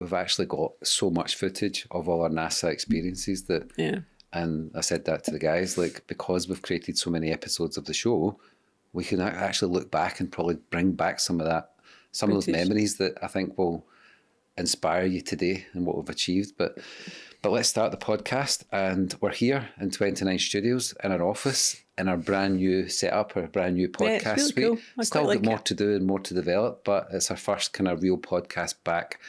we've actually got so much footage of all our NASA experiences that, and I said that to the guys, like, because we've created so many episodes of the show, we can actually look back and probably bring back some of that, some of those memories that I think will inspire you today and what we've achieved. But let's start the podcast, and we're here in 29 Studios in our office in our brand new setup, our brand new podcast it's really suite. cool. Still got more to do and more to develop, but it's our first kind of real podcast back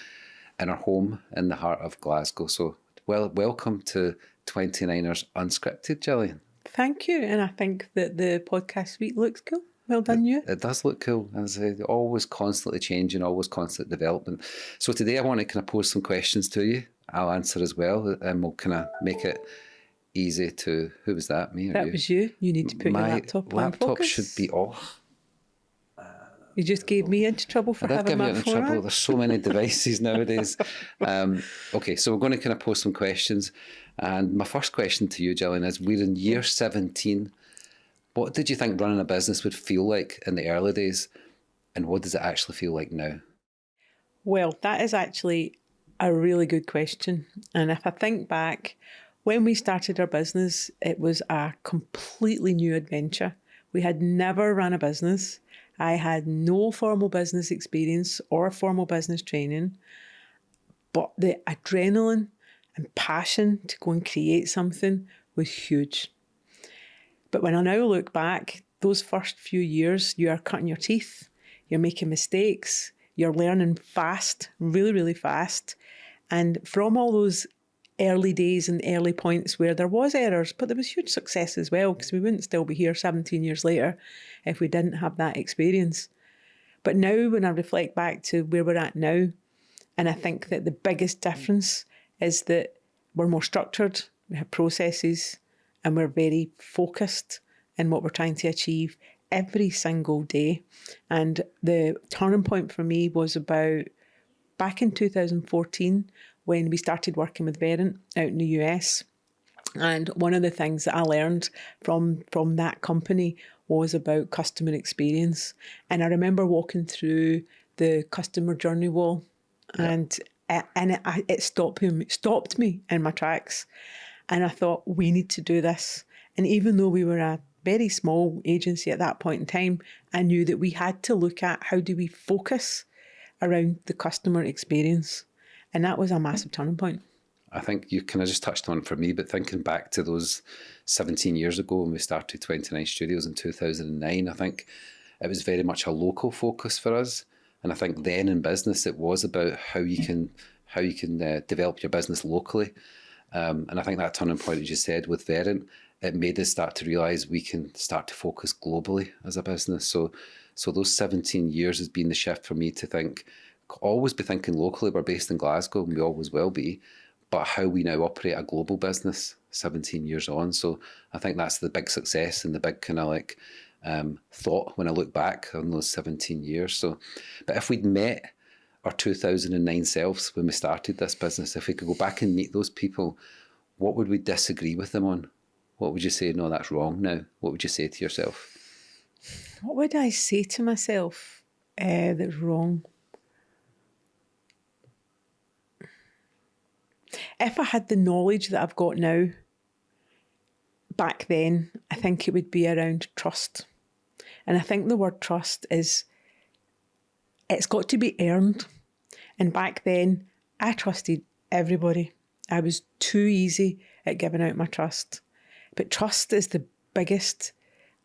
in our home in the heart of Glasgow. So welcome to 29ers Unscripted, Gillian. Thank you, and I think that the podcast suite looks cool. Well done, you. It does look cool. As I say, always constantly changing, always constant development. So today I want to kind of pose some questions to you. I'll answer as well, and we'll kind of make it easy to... Who was that, me or that you? Was you. You need to put your laptop on laptop focus. Should be off. You just gave me into trouble for having my phone. I did give you into trouble. There's so many devices nowadays. Okay, so we're going to kind of pose some questions. And my first question to you, Gillian, is we're in year 17. What did you think running a business would feel like in the early days? And what does it actually feel like now? Well, that is actually a really good question. And if I think back, when we started our business, it was a completely new adventure. We had never run a business. I had no formal business experience or formal business training, but the adrenaline and passion to go and create something was huge. But when I now look back, those first few years, you are cutting your teeth, you're making mistakes, you're learning fast, really, really fast. And from all those early days and early points where there was errors, but there was huge success as well, because we wouldn't still be here 17 years later if we didn't have that experience. But now when I reflect back to where we're at now, and I think that the biggest difference is that we're more structured, we have processes, and we're very focused in what we're trying to achieve every single day. And the turning point for me was about back in 2014 when we started working with Verint out in the US. And one of the things that I learned from that company was about customer experience. And I remember walking through the customer journey wall, and it stopped me in my tracks. And I thought, we need to do this. And even though we were a very small agency at that point in time, I knew that we had to look at how do we focus around the customer experience. And that was a massive turning point. I think you kind of just touched on it for me, but thinking back to those 17 years ago when we started 29 Studios in 2009, I think it was very much a local focus for us. And I think then in business, it was about how you can develop your business locally. And I think that turning point, as you said, with Verint, it made us start to realise we can start to focus globally as a business. So those 17 years has been the shift for me to think, always be thinking locally. We're based in Glasgow and we always will be, but how we now operate a global business 17 years on. So I think that's the big success and the big kind of like thought when I look back on those 17 years. So, but if we'd met our 2009 selves when we started this business, if we could go back and meet those people, what would we disagree with them on? What would you say, no, that's wrong now? What would you say to yourself? What would I say to myself that's wrong? If I had the knowledge that I've got now, back then, I think it would be around trust. And I think the word trust it's got to be earned. And back then, I trusted everybody. I was too easy at giving out my trust. But trust is the biggest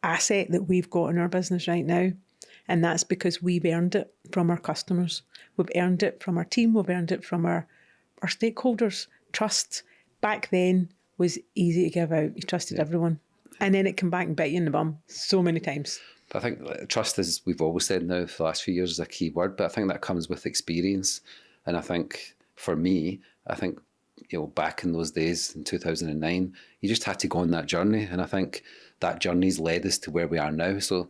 asset that we've got in our business right now. And that's because we've earned it from our customers. We've earned it from our team. We've earned it from our stakeholders. Trust back then was easy to give out. You trusted everyone. And then it came back and bit you in the bum so many times. But I think trust, as we've always said now for the last few years, is a key word. But I think that comes with experience. And I think for me, back in those days in 2009, you just had to go on that journey. And I think that journey's led us to where we are now. So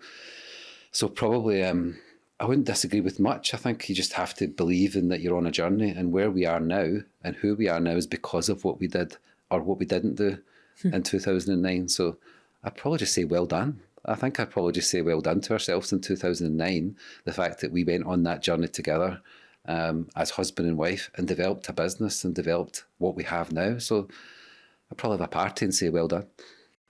probably I wouldn't disagree with much. I think you just have to believe in that you're on a journey, and where we are now and who we are now is because of what we did or what we didn't do in 2009. So I'd probably just say well done. I think I'd probably just say well done to ourselves in 2009. The fact that we went on that journey together as husband and wife, and developed a business and developed what we have now. So I'd probably have a party and say, well done.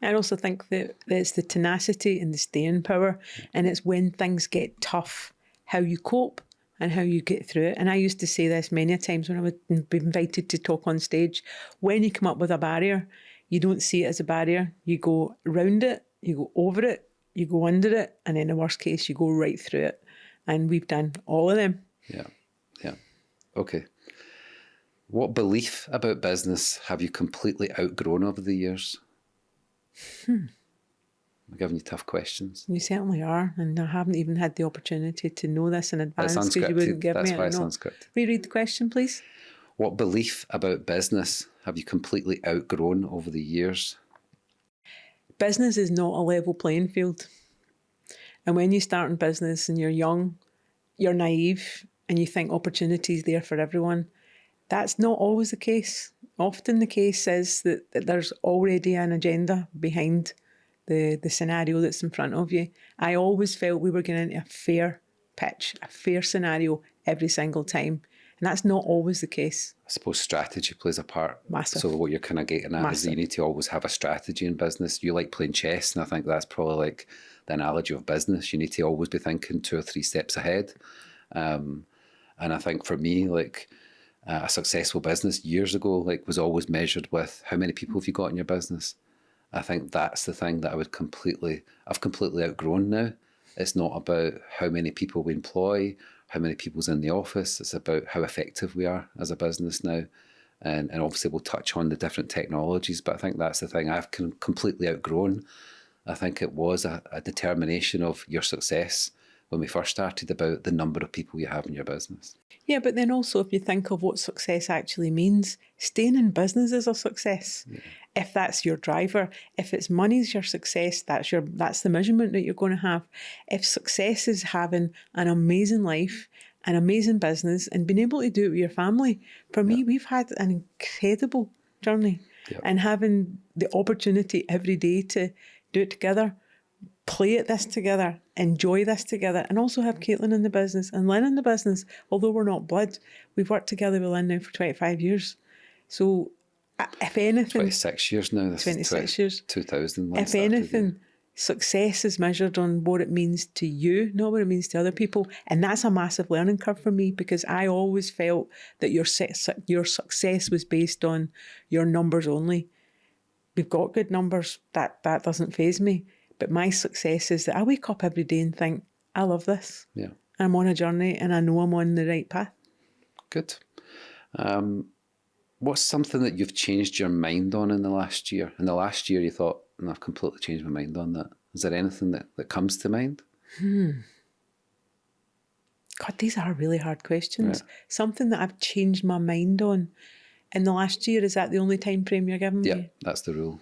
I also think that it's the tenacity and the staying power, and it's when things get tough, how you cope and how you get through it. And I used to say this many times when I would be invited to talk on stage. When you come up with a barrier, you don't see it as a barrier. You go round it, you go over it, you go under it, and in the worst case, you go right through it. And we've done all of them. Yeah. Okay. What belief about business have you completely outgrown over the years? I'm giving you tough questions. You certainly are, and I haven't even had the opportunity to know this in advance It's because you wouldn't give That's me. why it's I know. unscripted. Reread the question, please. What belief about business have you completely outgrown over the years? Business is not a level playing field. And when you start in business and you're young, you're naive and you think opportunity is there for everyone. That's not always the case. Often the case is that there's already an agenda behind the scenario that's in front of you. I always felt we were getting into a fair pitch, a fair scenario every single time. And that's not always the case. I suppose strategy plays a part. Massive. So what you're kind of getting at is that you need to always have a strategy in business. You like playing chess, and I think that's probably like the analogy of business. You need to always be thinking 2 or 3 steps ahead. And I think for me, like a successful business years ago, like was always measured with how many people have you got in your business. I think that's the thing that I've completely outgrown now. It's not about how many people we employ, how many people's in the office. It's about how effective we are as a business now. And obviously we'll touch on the different technologies, but I think that's the thing I've completely outgrown. I think it was a determination of your success when we first started about the number of people you have in your business. Yeah, but then also if you think of what success actually means, staying in business is a success. Yeah. If that's your driver, if it's money's your success, that's the measurement that you're going to have. If success is having an amazing life, an amazing business, and being able to do it with your family, for me, we've had an incredible journey. Yeah. And having the opportunity every day to do it together, play at this together, enjoy this together, and also have Caitlin in the business and Lynn in the business. Although we're not blood, we've worked together with Lynn now for 25 years. So if anything... 26 years now. 26 years. 2000. If anything, success is measured on what it means to you, not what it means to other people. And that's a massive learning curve for me, because I always felt that your success was based on your numbers only. We've got good numbers. That doesn't faze me. But my success is that I wake up every day and think, I love this. Yeah. I'm on a journey and I know I'm on the right path. Good. What's something that you've changed your mind on in the last year? In the last year you thought, no, I've completely changed my mind on that. Is there anything that comes to mind? God, these are really hard questions. Yeah. Something that I've changed my mind on in the last year, is that the only time frame you're giving me? Yeah, that's the rule.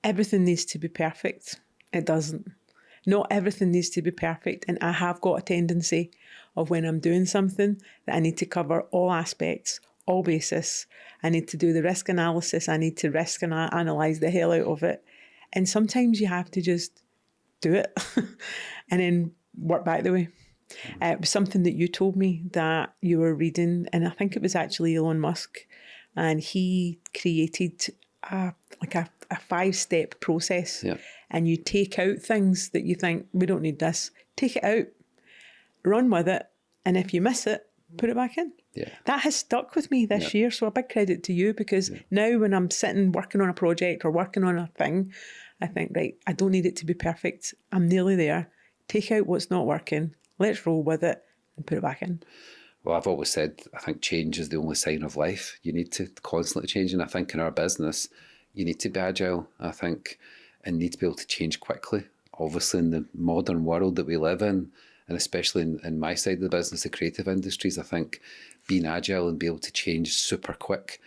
Everything needs to be perfect. It doesn't. Not everything needs to be perfect. And I have got a tendency of, when I'm doing something, that I need to cover all aspects, all bases. I need to do the risk analysis. I need to risk and analyse the hell out of it. And sometimes you have to just do it and then work back the way. It was something that you told me that you were reading, and I think it was actually Elon Musk, and he created a 5-step process. Yeah. And you take out things that you think, we don't need this. Take it out, run with it, and if you miss it, put it back in. Yeah. That has stuck with me this year, so a big credit to you, because now when I'm sitting working on a project or working on a thing, I think, right, I don't need it to be perfect. I'm nearly there. Take out what's not working, let's roll with it and put it back in. Well, I've always said, I think change is the only sign of life. You need to constantly change, and I think in our business, you need to be agile, I think, and need to be able to change quickly. Obviously, in the modern world that we live in, and especially in my side of the business, the creative industries, I think being agile and be able to change super quick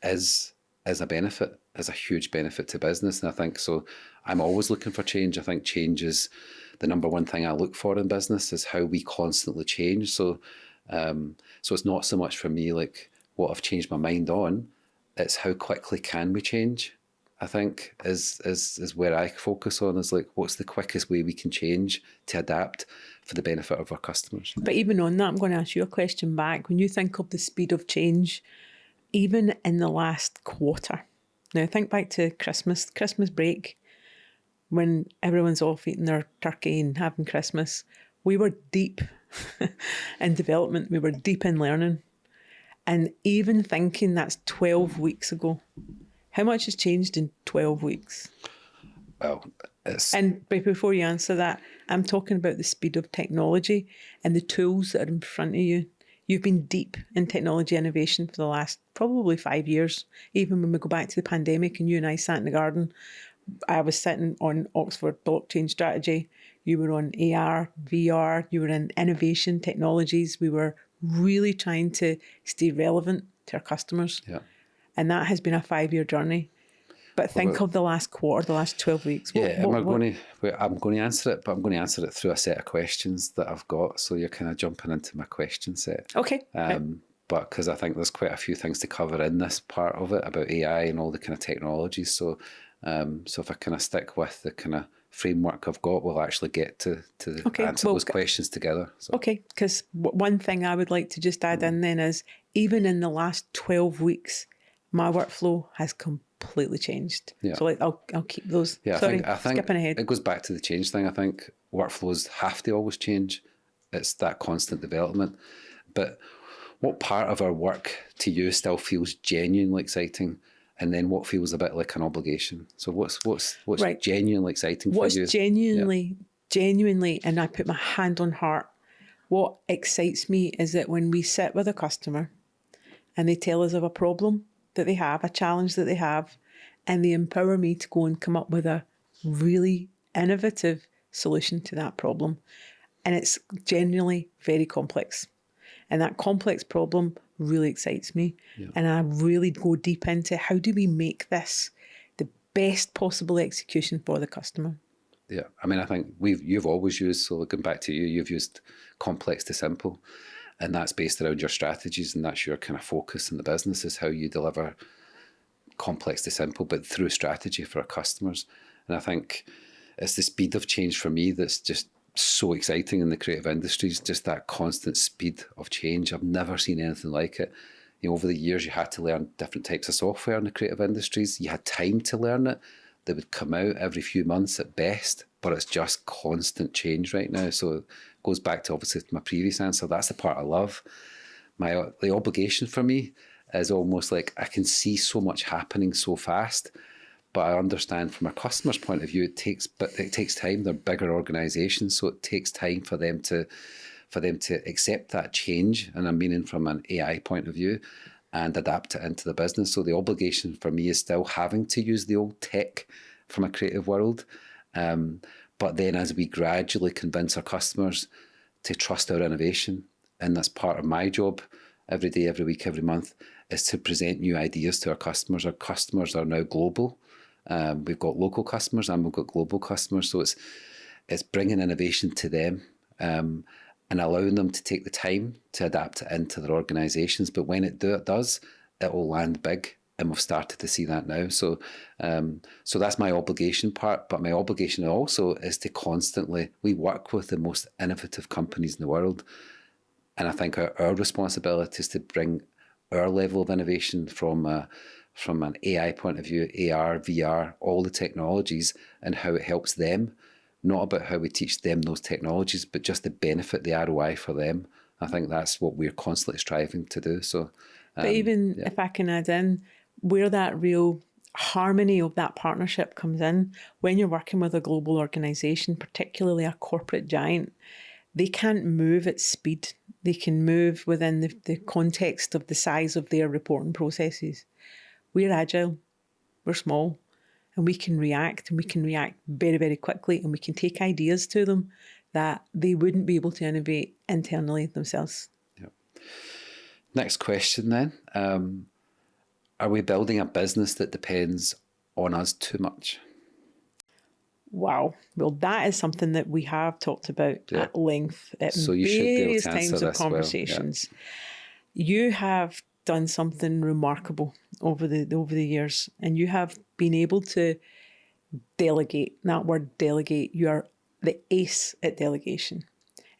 is a benefit, is a huge benefit to business. And I think so. I'm always looking for change. I think change is the number one thing I look for in business, is how we constantly change. So it's not so much for me like what I've changed my mind on, it's how quickly can we change. I think, is where I focus on, is like, what's the quickest way we can change to adapt for the benefit of our customers. But even on that, I'm going to ask you a question back. When you think of the speed of change, even in the last quarter, now think back to Christmas break, when everyone's off eating their turkey and having Christmas, we were deep in development. We were deep in learning. And even thinking that's 12 weeks ago, how much has changed in 12 weeks? Well, it's... And before you answer that, I'm talking about the speed of technology and the tools that are in front of you. You've been deep in technology innovation for the last probably 5 years. Even when we go back to the pandemic and you and I sat in the garden, I was sitting on Oxford blockchain strategy. You were on AR, VR, you were in innovation technologies. We were really trying to stay relevant to our customers. Yeah. And that has been a 5-year journey. But think of the last quarter, the last 12 weeks. I'm going to answer it, but I'm going to answer it through a set of questions that I've got. So you're kind of jumping into my question set. Okay. But because I think there's quite a few things to cover in this part of it about AI and all the kind of technologies. So if I kind of stick with the kind of framework I've got, we'll actually get to answer those questions together. So. Okay, because one thing I would like to just add in then is, even in the last 12 weeks, my workflow has completely changed. Yeah. So I'll keep those. Yeah, Sorry, I think skipping ahead. It goes back to the change thing. I think workflows have to always change. It's that constant development. But what part of our work to you still feels genuinely exciting? And then what feels a bit like an obligation? So what's right. Genuinely exciting for you? What's genuinely, and I put my hand on heart, what excites me is that when we sit with a customer and they tell us of a problem that they have, a challenge that they have, and they empower me to go and come up with a really innovative solution to that problem. And it's genuinely very complex. And that complex problem really excites me. Yeah. And I really go deep into, how do we make this the best possible execution for the customer? Yeah, I mean, I think you've always used, so going back to you've used complex to simple, and that's based around your strategies, and that's your kind of focus in the business, is how you deliver complex to simple, but through strategy for our customers. And I think it's the speed of change for me that's just so exciting in the creative industries, just that constant speed of change. I've never seen anything like it. You know, over the years, you had to learn different types of software in the creative industries. You had time to learn it. They would come out every few months at best, but it's just constant change right now. So it goes back to, obviously, my previous answer. That's the part I love. The obligation for me is almost like I can see so much happening so fast, but I understand from a customer's point of view, it takes time. They're bigger organisations, so it takes time for them to accept that change, and I'm meaning from an AI point of view, and adapt it into the business. So the obligation for me is still having to use the old tech from a creative world, but then as we gradually convince our customers to trust our innovation, and that's part of my job every day, every week, every month, is to present new ideas to our customers. Our customers are now global. We've got local customers and we've got global customers. So it's bringing innovation to them and allowing them to take the time to adapt it into their organisations. But when it does, it will land big. And we've started to see that now. So that's my obligation part. But my obligation also is to constantly, we work with the most innovative companies in the world. And I think our responsibility is to bring our level of innovation from an AI point of view, AR, VR, all the technologies, and how it helps them. Not about how we teach them those technologies, but just the benefit, the ROI for them. I think that's what we're constantly striving to do. So, but even if I can add in, where that real harmony of that partnership comes in, when you're working with a global organisation, particularly a corporate giant, they can't move at speed. They can move within the context of the size of their reporting processes. We're agile, we're small, and we can react very, very quickly, and we can take ideas to them that they wouldn't be able to innovate internally themselves. Yeah. Next question then. Are we building a business that depends on us too much? Wow. Well, that is something that we have talked about at length at various times of conversations. Well. Yeah. You have done something remarkable over the years, and you have been able to delegate. That word delegate, you're the ace at delegation,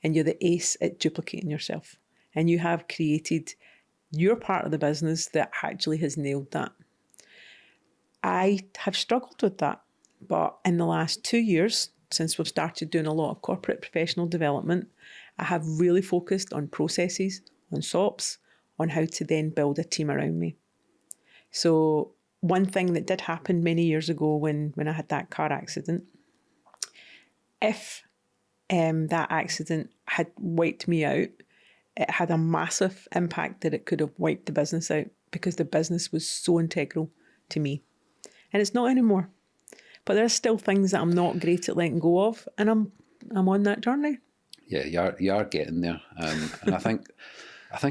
and you're the ace at duplicating yourself. And you have created your part of the business that actually has nailed that. I have struggled with that, but in the last 2 years, since we've started doing a lot of corporate professional development, I have really focused on processes, on SOPs, on how to then build a team around me. So one thing that did happen many years ago when I had that car accident, if that accident had wiped me out, it had a massive impact that it could have wiped the business out, because the business was so integral to me. And it's not anymore. But there's still things that I'm not great at letting go of, and I'm on that journey. Yeah, you are getting there. And I think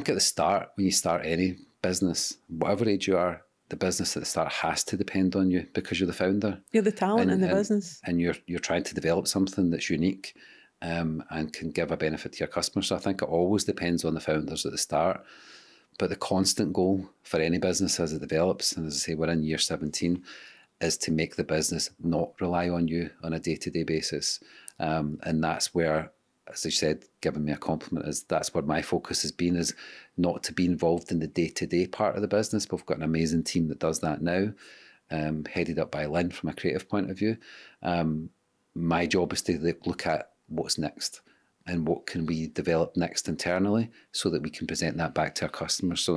at the start, when you start any business, whatever age you are, the business at the start has to depend on you, because you're the founder. You're the talent in the business. And you're trying to develop something that's unique, and can give a benefit to your customers. So I think it always depends on the founders at the start. But the constant goal for any business as it develops, and as I say, we're in year 17, is to make the business not rely on you on a day-to-day basis. And that's where, as you said, giving me a compliment, is that's where my focus has been, is not to be involved in the day-to-day part of the business. But we've got an amazing team that does that now, headed up by Lynn from a creative point of view. My job is to look at what's next and what can we develop next internally, so that we can present that back to our customers.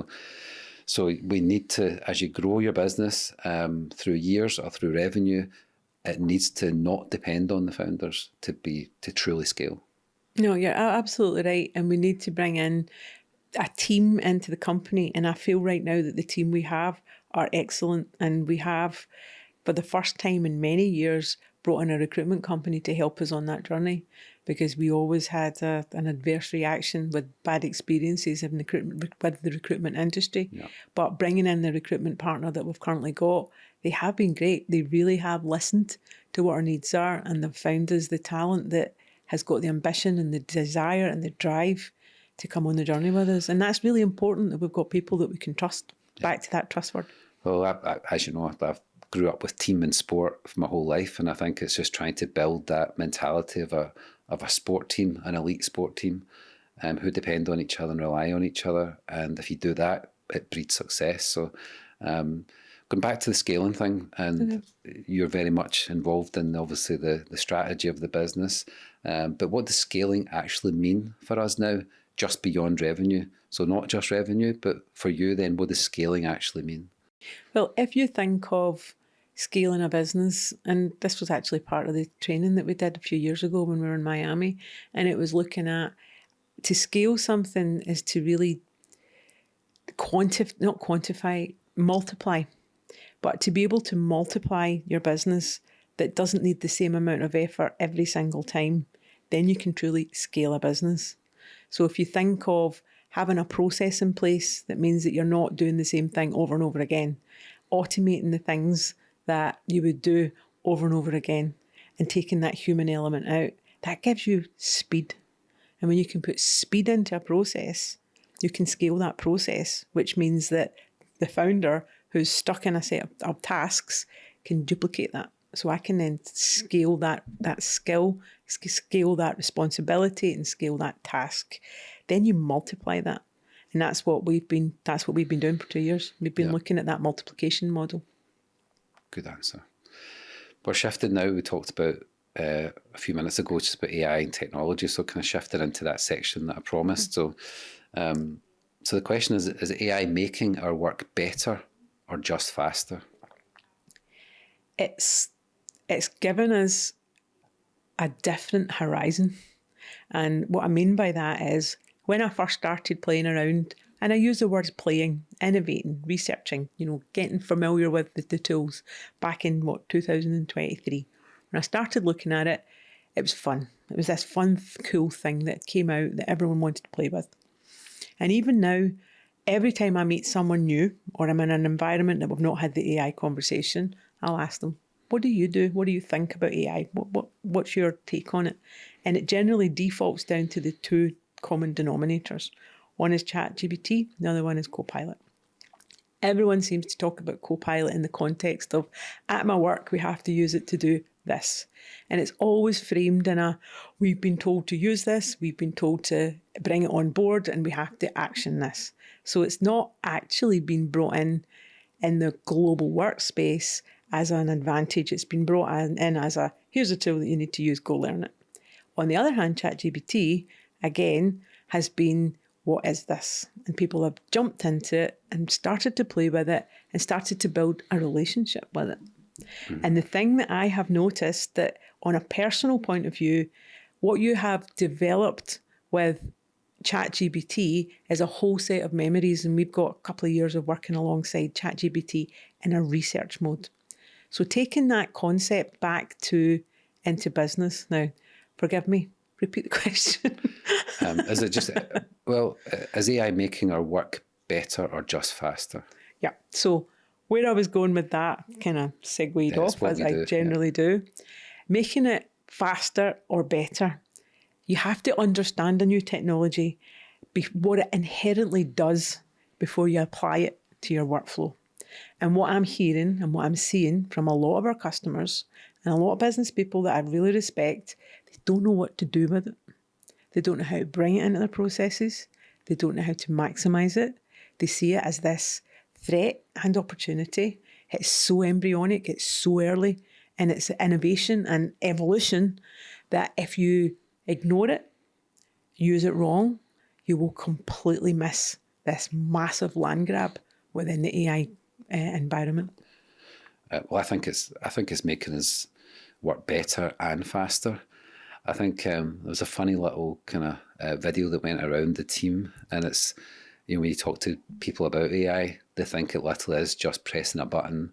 So we need to, as you grow your business through years or through revenue, it needs to not depend on the founders to truly scale. No, you're absolutely right. And we need to bring in a team into the company. And I feel right now that the team we have are excellent. And we have, for the first time in many years, brought in a recruitment company to help us on that journey, because we always had an adverse reaction with bad experiences with the recruitment industry. Yeah. But bringing in the recruitment partner that we've currently got, they have been great. They really have listened to what our needs are, and they've found us the talent that has got the ambition and the desire and the drive to come on the journey with us. And that's really important, that we've got people that we can trust. Back to that trust word. Well, as you know, I've grew up with team and sport for my whole life, and I think it's just trying to build that mentality of a sport team, an elite sport team, who depend on each other and rely on each other. And if you do that, it breeds success. So going back to the scaling thing, and you're very much involved in obviously the strategy of the business. But what does scaling actually mean for us now, just beyond revenue? So not just revenue, but for you then, what does scaling actually mean? Well, if you think of scaling a business, and this was actually part of the training that we did a few years ago when we were in Miami, and it was looking at, to scale something is to really multiply, but to be able to multiply your business that doesn't need the same amount of effort every single time, then you can truly scale a business. So if you think of having a process in place, that means that you're not doing the same thing over and over again, automating the things that you would do over and over again, and taking that human element out, that gives you speed. And when you can put speed into a process, you can scale that process, which means that the founder who's stuck in a set of tasks can duplicate that. So I can then scale that skill, scale that responsibility, and scale that task. Then you multiply that. And that's what we've been doing for 2 years. We've been looking at that multiplication model. Good answer. We're shifting now. We talked about a few minutes ago just about AI and technology, so kind of shifted into that section that I promised. So the question is AI making our work better or just faster? It's given us a different horizon. And what I mean by that is, when I first started playing around, and I use the words playing, innovating, researching, getting familiar with the tools back in 2023. When I started looking at it, it was fun. It was this fun, cool thing that came out that everyone wanted to play with. And even now, every time I meet someone new, or I'm in an environment that we've not had the AI conversation, I'll ask them, what do you do? What do you think about AI? What's your take on it? And it generally defaults down to the two common denominators. One is ChatGPT, the other one is Copilot. Everyone seems to talk about Copilot in the context of, at my work, we have to use it to do this. And it's always framed in a, we've been told to use this, we've been told to bring it on board, and we have to action this. So it's not actually been brought in the global workspace as an advantage. It's been brought in as a, here's a tool that you need to use, go learn it. On the other hand, ChatGPT, again, has been, what is this? And people have jumped into it and started to play with it and started to build a relationship with it. And the thing that I have noticed that on a personal point of view, what you have developed with ChatGPT is a whole set of memories. And we've got a couple of years of working alongside ChatGPT in a research mode. So taking that concept back into business. Now, forgive me, repeat the question. Is it just, well, is AI making our work better or just faster? Yeah. So where I was going with that kind of segued off, as I generally do, making it faster or better. You have to understand a new technology, what it inherently does before you apply it to your workflow. And what I'm hearing and what I'm seeing from a lot of our customers and a lot of business people that I really respect, they don't know what to do with it. They don't know how to bring it into their processes. They don't know how to maximise it. They see it as this threat and opportunity. It's so embryonic, it's so early, and it's innovation and evolution that if you ignore it, use it wrong, you will completely miss this massive land grab within the AI environment. Well, I think it's making us work better and faster. I think there was a funny little kind of video that went around the team, and it's, when you talk to people about AI, they think it literally is just pressing a button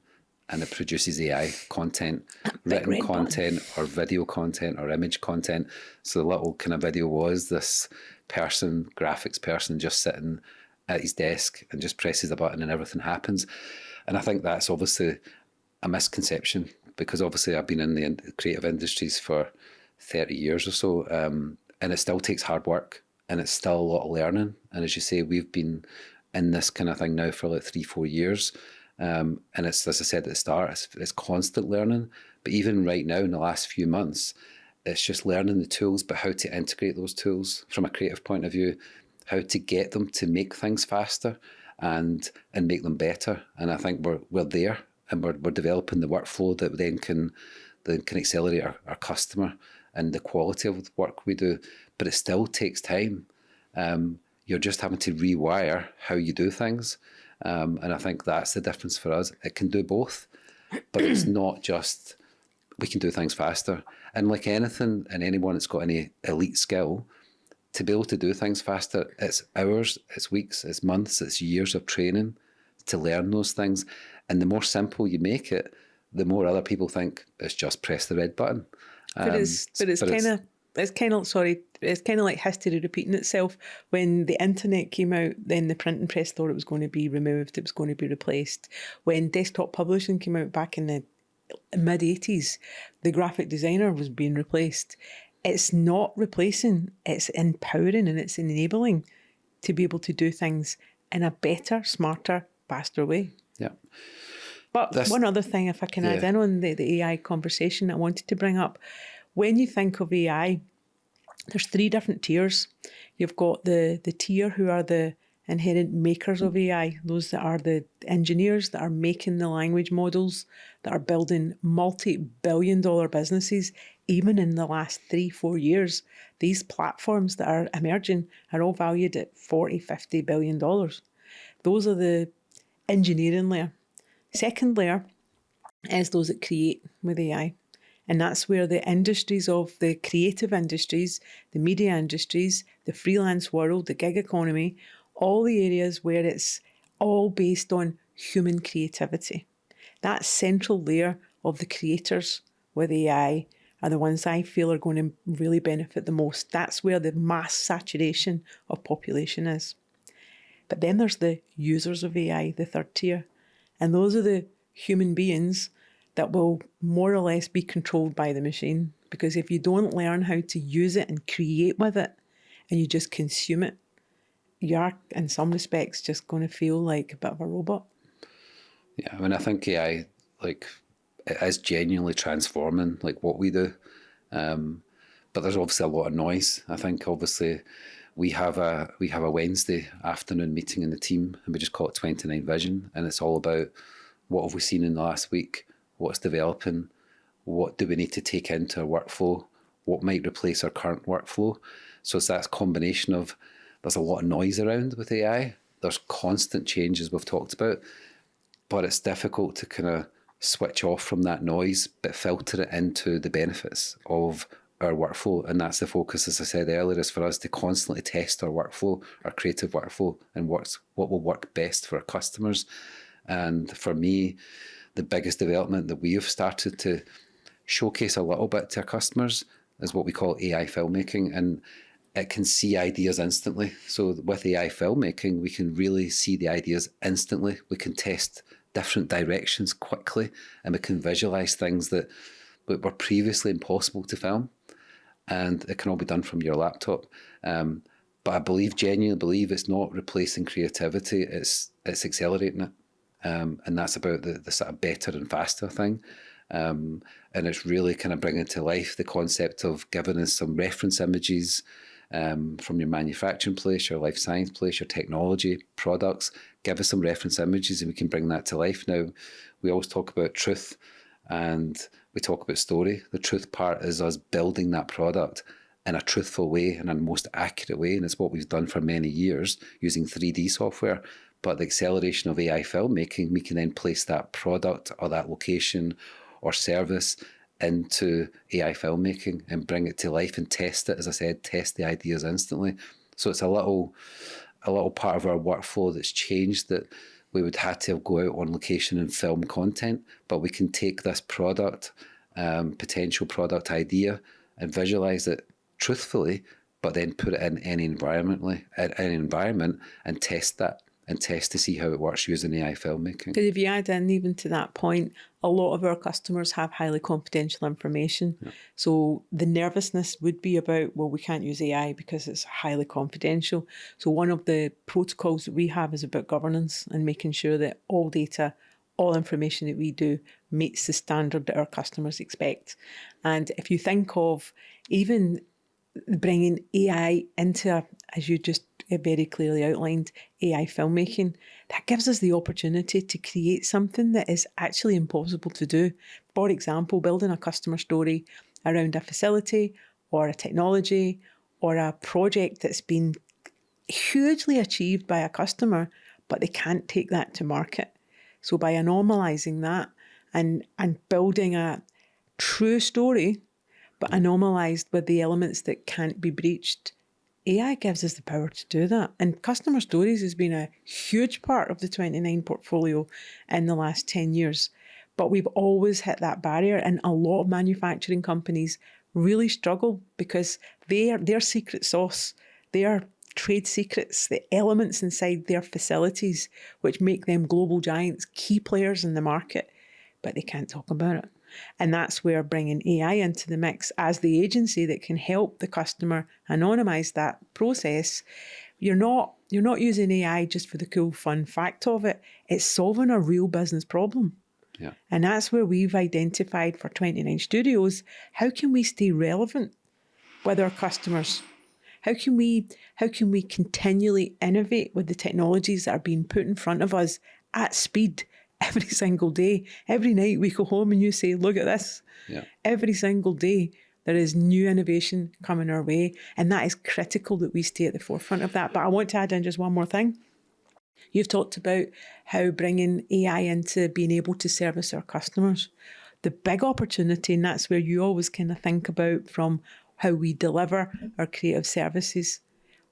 and it produces AI content, written content or video content or image content. So the little kind of video was this person, graphics person, just sitting at his desk and just presses a button and everything happens. And I think that's obviously a misconception, because obviously I've been in the creative industries for 30 years or so, and it still takes hard work and it's still a lot of learning. And as you say, we've been in this kind of thing now for like 3-4 years. And it's, as I said at the start, it's constant learning. But even right now in the last few months, it's just learning the tools, but how to integrate those tools from a creative point of view, how to get them to make things faster and make them better. And I think we're there, and we're developing the workflow that then can accelerate our customer and the quality of the work we do. But it still takes time. You're just having to rewire how you do things. And I think that's the difference for us. It can do both, but it's not just, we can do things faster. And like anything and anyone that's got any elite skill, to be able to do things faster, it's hours, it's weeks, it's months, it's years of training to learn those things. And the more simple you make it, the more other people think it's just press the red button. It's kind of like history repeating itself. When the internet came out, then the printing press thought it was going to be removed, it was going to be replaced. When desktop publishing came out back in the mid-80s, the graphic designer was being replaced. It's not replacing, it's empowering and it's enabling to be able to do things in a better, smarter, faster way. Yeah. But one other thing, if I can add in on the AI conversation I wanted to bring up, when you think of AI, there's 3 different tiers. You've got the tier who are the inherent makers of AI, those that are the engineers that are making the language models, that are building multi-billion-dollar businesses. Even in the last 3-4 years, these platforms that are emerging are all valued at $40-50 billion. Those are the engineering layer. Second layer is those that create with AI. And that's where the industries of the creative industries, the media industries, the freelance world, the gig economy, all the areas where it's all based on human creativity. That central layer of the creators with AI are the ones I feel are going to really benefit the most. That's where the mass saturation of population is. But then there's the users of AI, the third tier. And those are the human beings that will more or less be controlled by the machine. Because if you don't learn how to use it and create with it, and you just consume it, you are, in some respects, just going to feel like a bit of a robot. Yeah, I mean, I think AI, like, it is genuinely transforming, like, what we do. But there's obviously a lot of noise. I think obviously we have a Wednesday afternoon meeting in the team, and we just call it 29 Vision, and it's all about what have we seen in the last week, what's developing, what do we need to take into our workflow, what might replace our current workflow. So it's that combination of, there's a lot of noise around with AI. There's constant changes we've talked about, but it's difficult to kind of switch off from that noise, but filter it into the benefits of our workflow. And that's the focus, as I said earlier, is for us to constantly test our workflow, our creative workflow, and what will work best for our customers. And for me, the biggest development that we have started to showcase a little bit to our customers is what we call AI filmmaking. And it can see ideas instantly. So with AI filmmaking, we can really see the ideas instantly. We can test different directions quickly, and we can visualize things that were previously impossible to film. And it can all be done from your laptop. But I genuinely believe it's not replacing creativity, it's accelerating it. And that's about the sort of better and faster thing. And it's really kind of bringing to life the concept of giving us some reference images from your manufacturing place, your life science place, your technology products. Give us some reference images and we can bring that to life. Now, we always talk about truth and we talk about story. The truth part is us building that product in a truthful way and in a most accurate way. And it's what we've done for many years using 3D software. But the acceleration of AI filmmaking, we can then place that product or that location or service into AI filmmaking and bring it to life and test it. As I said, test the ideas instantly. So it's a little part of our workflow that's changed, that we would have to go out on location and film content, but we can take this product, potential product idea, and visualize it truthfully, but then put it in any environment and test that. And test to see how it works using AI filmmaking. Because if you add in even to that point, a lot of our customers have highly confidential information. Yeah. So the nervousness would be about, well, we can't use AI because it's highly confidential. So one of the protocols that we have is about governance and making sure that all data, all information that we do meets the standard that our customers expect. And if you think of even bringing AI into, as you just very clearly outlined, AI filmmaking, that gives us the opportunity to create something that is actually impossible to do. For example, building a customer story around a facility or a technology or a project that's been hugely achieved by a customer, but they can't take that to market. So by anomalising that and building a true story, but anomalised with the elements that can't be breached, AI gives us the power to do that. And customer stories has been a huge part of the 29 portfolio in the last 10 years. But we've always hit that barrier, and a lot of manufacturing companies really struggle because their secret sauce, their trade secrets, the elements inside their facilities, which make them global giants, key players in the market, but they can't talk about it. And that's where bringing AI into the mix as the agency that can help the customer anonymise that process. You're not using AI just for the cool fun fact of it. It's solving a real business problem. Yeah. And that's where we've identified for 29 Studios, how can we stay relevant with our customers? How can we continually innovate with the technologies that are being put in front of us at speed? Every single day, every night we go home and you say, look at this. Yeah. Every single day there is new innovation coming our way. And that is critical that we stay at the forefront of that. But I want to add in just one more thing. You've talked about how bringing AI into being able to service our customers. The big opportunity, and that's where you always kind of think about from how we deliver our creative services.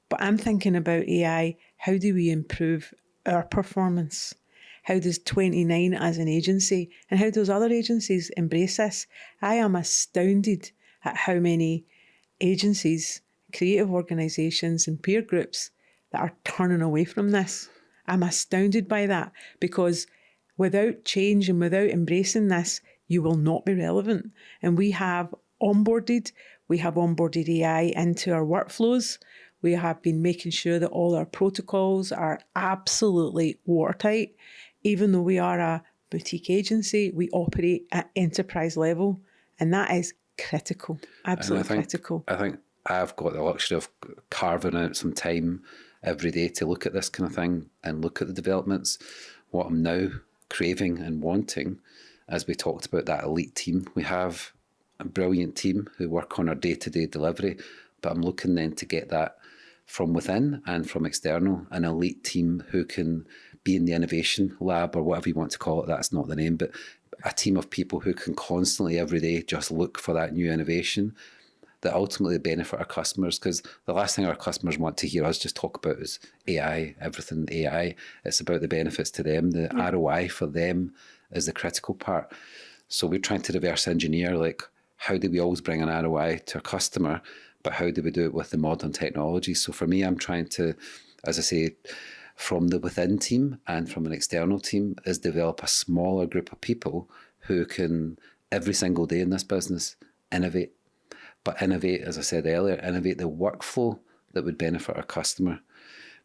But I'm thinking about AI, how do we improve our performance? How does 29 as an agency and how does other agencies embrace this? I am astounded at how many agencies, creative organisations and peer groups that are turning away from this. I'm astounded by that because without change and without embracing this, you will not be relevant. And we have onboarded AI into our workflows. We have been making sure that all our protocols are absolutely watertight. Even though we are a boutique agency. We operate at enterprise level, and that is critical, absolutely critical. I think I've got the luxury of carving out some time every day to look at this kind of thing and look at the developments. What I'm now craving and wanting, as we talked about, that elite team. We have a brilliant team who work on our day-to-day delivery, but I'm looking then to get that from within and from external, an elite team who can be in the innovation lab or whatever you want to call it. That's not the name, but a team of people who can constantly every day just look for that new innovation that ultimately benefit our customers, because the last thing our customers want to hear us just talk about is AI, everything AI. It's about the benefits to them. The ROI for them is the critical part. So we're trying to reverse engineer, like, how do we always bring an ROI to a customer, but how do we do it with the modern technology? So for me, I'm trying to, as I say, from the within team and from an external team, is develop a smaller group of people who can, every single day in this business, innovate. But innovate, as I said earlier, innovate the workflow that would benefit our customer.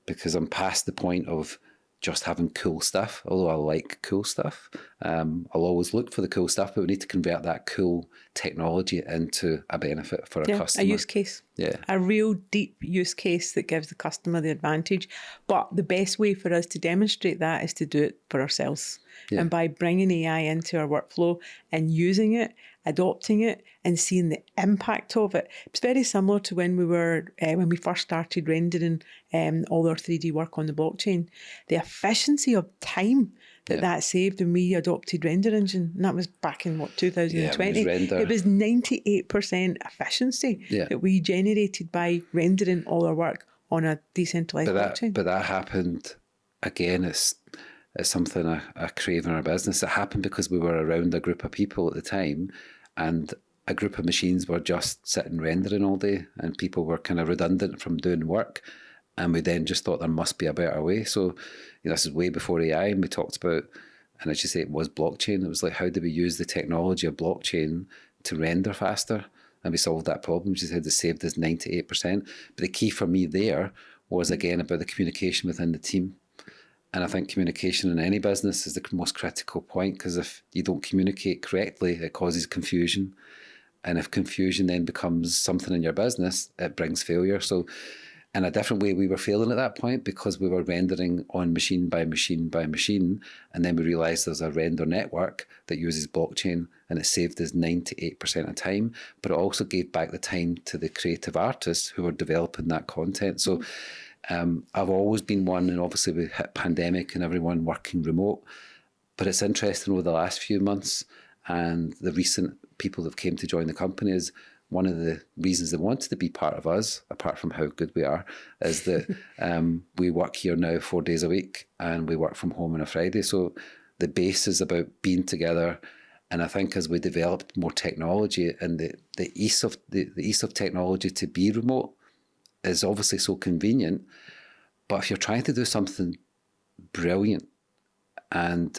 Because I'm past the point of just having cool stuff, although I like cool stuff. I'll always look for the cool stuff, but we need to convert that cool technology into a benefit for a customer. A use case. Yeah. A real deep use case that gives the customer the advantage. But the best way for us to demonstrate that is to do it for ourselves. Yeah. And by bringing AI into our workflow and using it, adopting it and seeing the impact of it. It's very similar to when we first started rendering all our 3D work on the blockchain. The efficiency of time that saved when we adopted Render Engine, and that was back in 2020. It was 98% efficiency that we generated by rendering all our work on a decentralized blockchain. But that happened again. It's something I crave in our business. It happened because we were around a group of people at the time, and a group of machines were just sitting rendering all day, and people were kind of redundant from doing work. And we then just thought there must be a better way. So this is way before AI, and we talked about, and as you say, it was blockchain. It was like, how do we use the technology of blockchain to render faster? And we solved that problem. She said it saved us 98%. But the key for me there was, again, about the communication within the team. And I think communication in any business is the most critical point, because if you don't communicate correctly, it causes confusion. And if confusion then becomes something in your business, it brings failure. So in a different way, we were failing at that point because we were rendering on machine by machine by machine. And then we realised there's a render network that uses blockchain, and it saved us 98% of time. But it also gave back the time to the creative artists who were developing that content. So I've always been one, and obviously we hit pandemic and everyone working remote, but it's interesting over the last few months and the recent people that came to join the company is one of the reasons they wanted to be part of us, apart from how good we are, is that we work here now 4 days a week and we work from home on a Friday. So the base is about being together. And I think as we developed more technology and the ease of technology to be remote is obviously so convenient, but if you're trying to do something brilliant and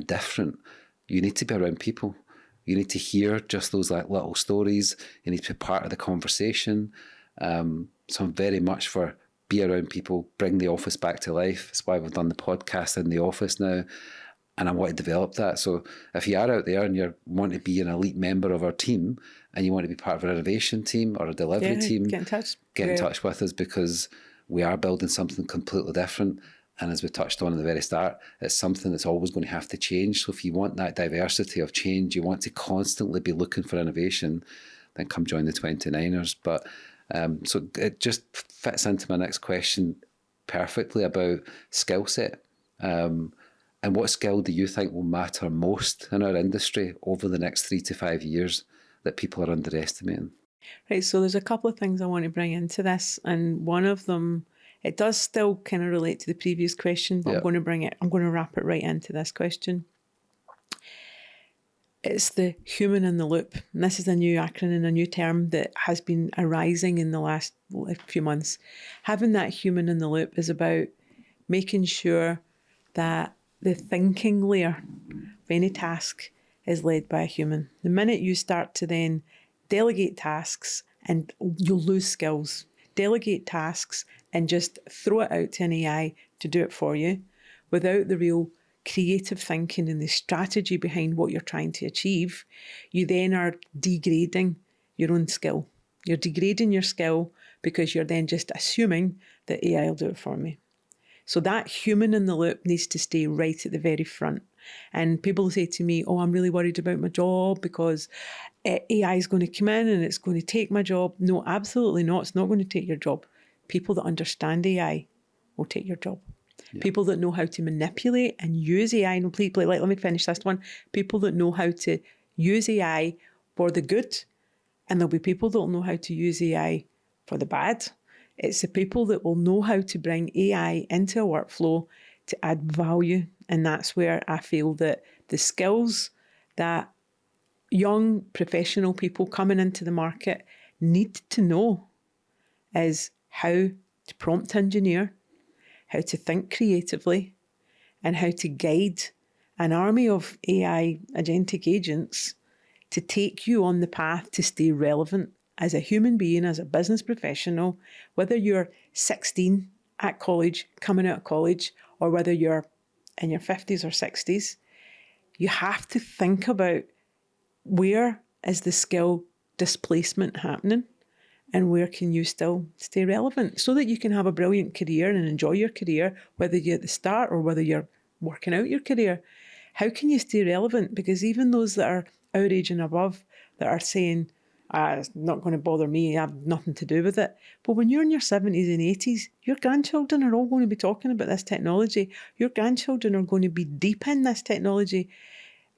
different, you need to be around people. You need to hear just those like little stories. You need to be part of the conversation. So I'm very much for be around people, bring the office back to life. That's why we've done the podcast in the office now. And I want to develop that. So if you are out there and you want to be an elite member of our team and you want to be part of our innovation team or a delivery team, get in touch. Get in touch with us, because we are building something completely different. And as we touched on at the very start, it's something that's always going to have to change. So if you want that diversity of change, you want to constantly be looking for innovation, then come join the 29ers. But so it just fits into my next question perfectly about skill set. And what skill do you think will matter most in our industry over the next 3 to 5 years that people are underestimating? Right, so there's a couple of things I want to bring into this, and one of them, it does still kind of relate to the previous question, but I'm going to wrap it right into this question. It's the human in the loop. And this is a new acronym, a new term that has been arising in the last few months. Having that human in the loop is about making sure that the thinking layer of any task is led by a human. The minute you start to then delegate tasks, and you'll lose skills. Delegate tasks and just throw it out to an AI to do it for you without the real creative thinking and the strategy behind what you're trying to achieve, you then are degrading your own skill. You're degrading your skill because you're then just assuming that AI will do it for me. So that human in the loop needs to stay right at the very front. And people say to me, oh, I'm really worried about my job because AI is going to come in and it's going to take my job. No, absolutely not. It's not going to take your job. People that understand AI will take your job. Yeah. People that know how to manipulate and use AI, let me finish this one. People that know how to use AI for the good, and there'll be people that will know how to use AI for the bad. It's the people that will know how to bring AI into a workflow to add value. And that's where I feel that the skills that young professional people coming into the market need to know is how to prompt engineer, how to think creatively, and how to guide an army of AI agentic agents to take you on the path to stay relevant as a human being, as a business professional, whether you're 16 at college, coming out of college, or whether you're in your 50s or 60s. You have to think about where is the skill displacement happening and where can you still stay relevant so that you can have a brilliant career and enjoy your career, whether you're at the start or whether you're working out your career. How can you stay relevant? Because even those that are our age and above that are saying, it's not going to bother me, I have nothing to do with it. But when you're in your 70s and 80s, your grandchildren are all going to be talking about this technology. Your grandchildren are going to be deep in this technology.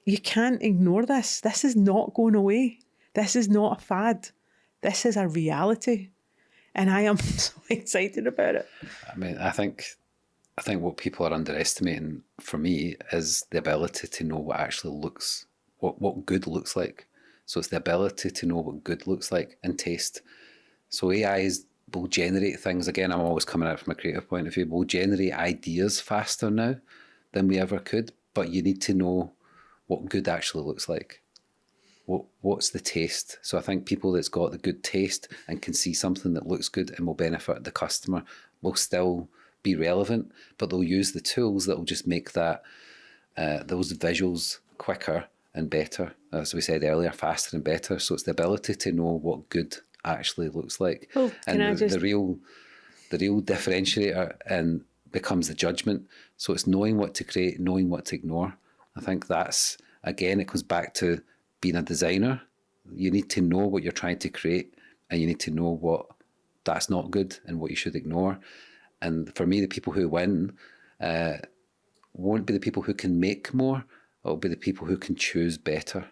You can't ignore this. This is not going away. This is not a fad. This is a reality. And I am so excited about it. I mean, I think what people are underestimating for me is the ability to know what actually looks, what good looks like. So it's the ability to know what good looks like and taste. So AI will generate things. Again, I'm always coming out from a creative point of view. Will generate ideas faster now than we ever could. But you need to know what good actually looks like. What's the taste? So I think people that's got the good taste and can see something that looks good and will benefit the customer will still be relevant, but they'll use the tools that will just make that those visuals quicker and better, as we said earlier, faster and better. So it's the ability to know what good actually looks like. Well, and the real differentiator and becomes the judgment. So it's knowing what to create, knowing what to ignore. I think that's, again, it comes back to being a designer. You need to know what you're trying to create and you need to know what that's not good and what you should ignore. And for me, the people who win won't be the people who can make more. It'll be the people who can choose better.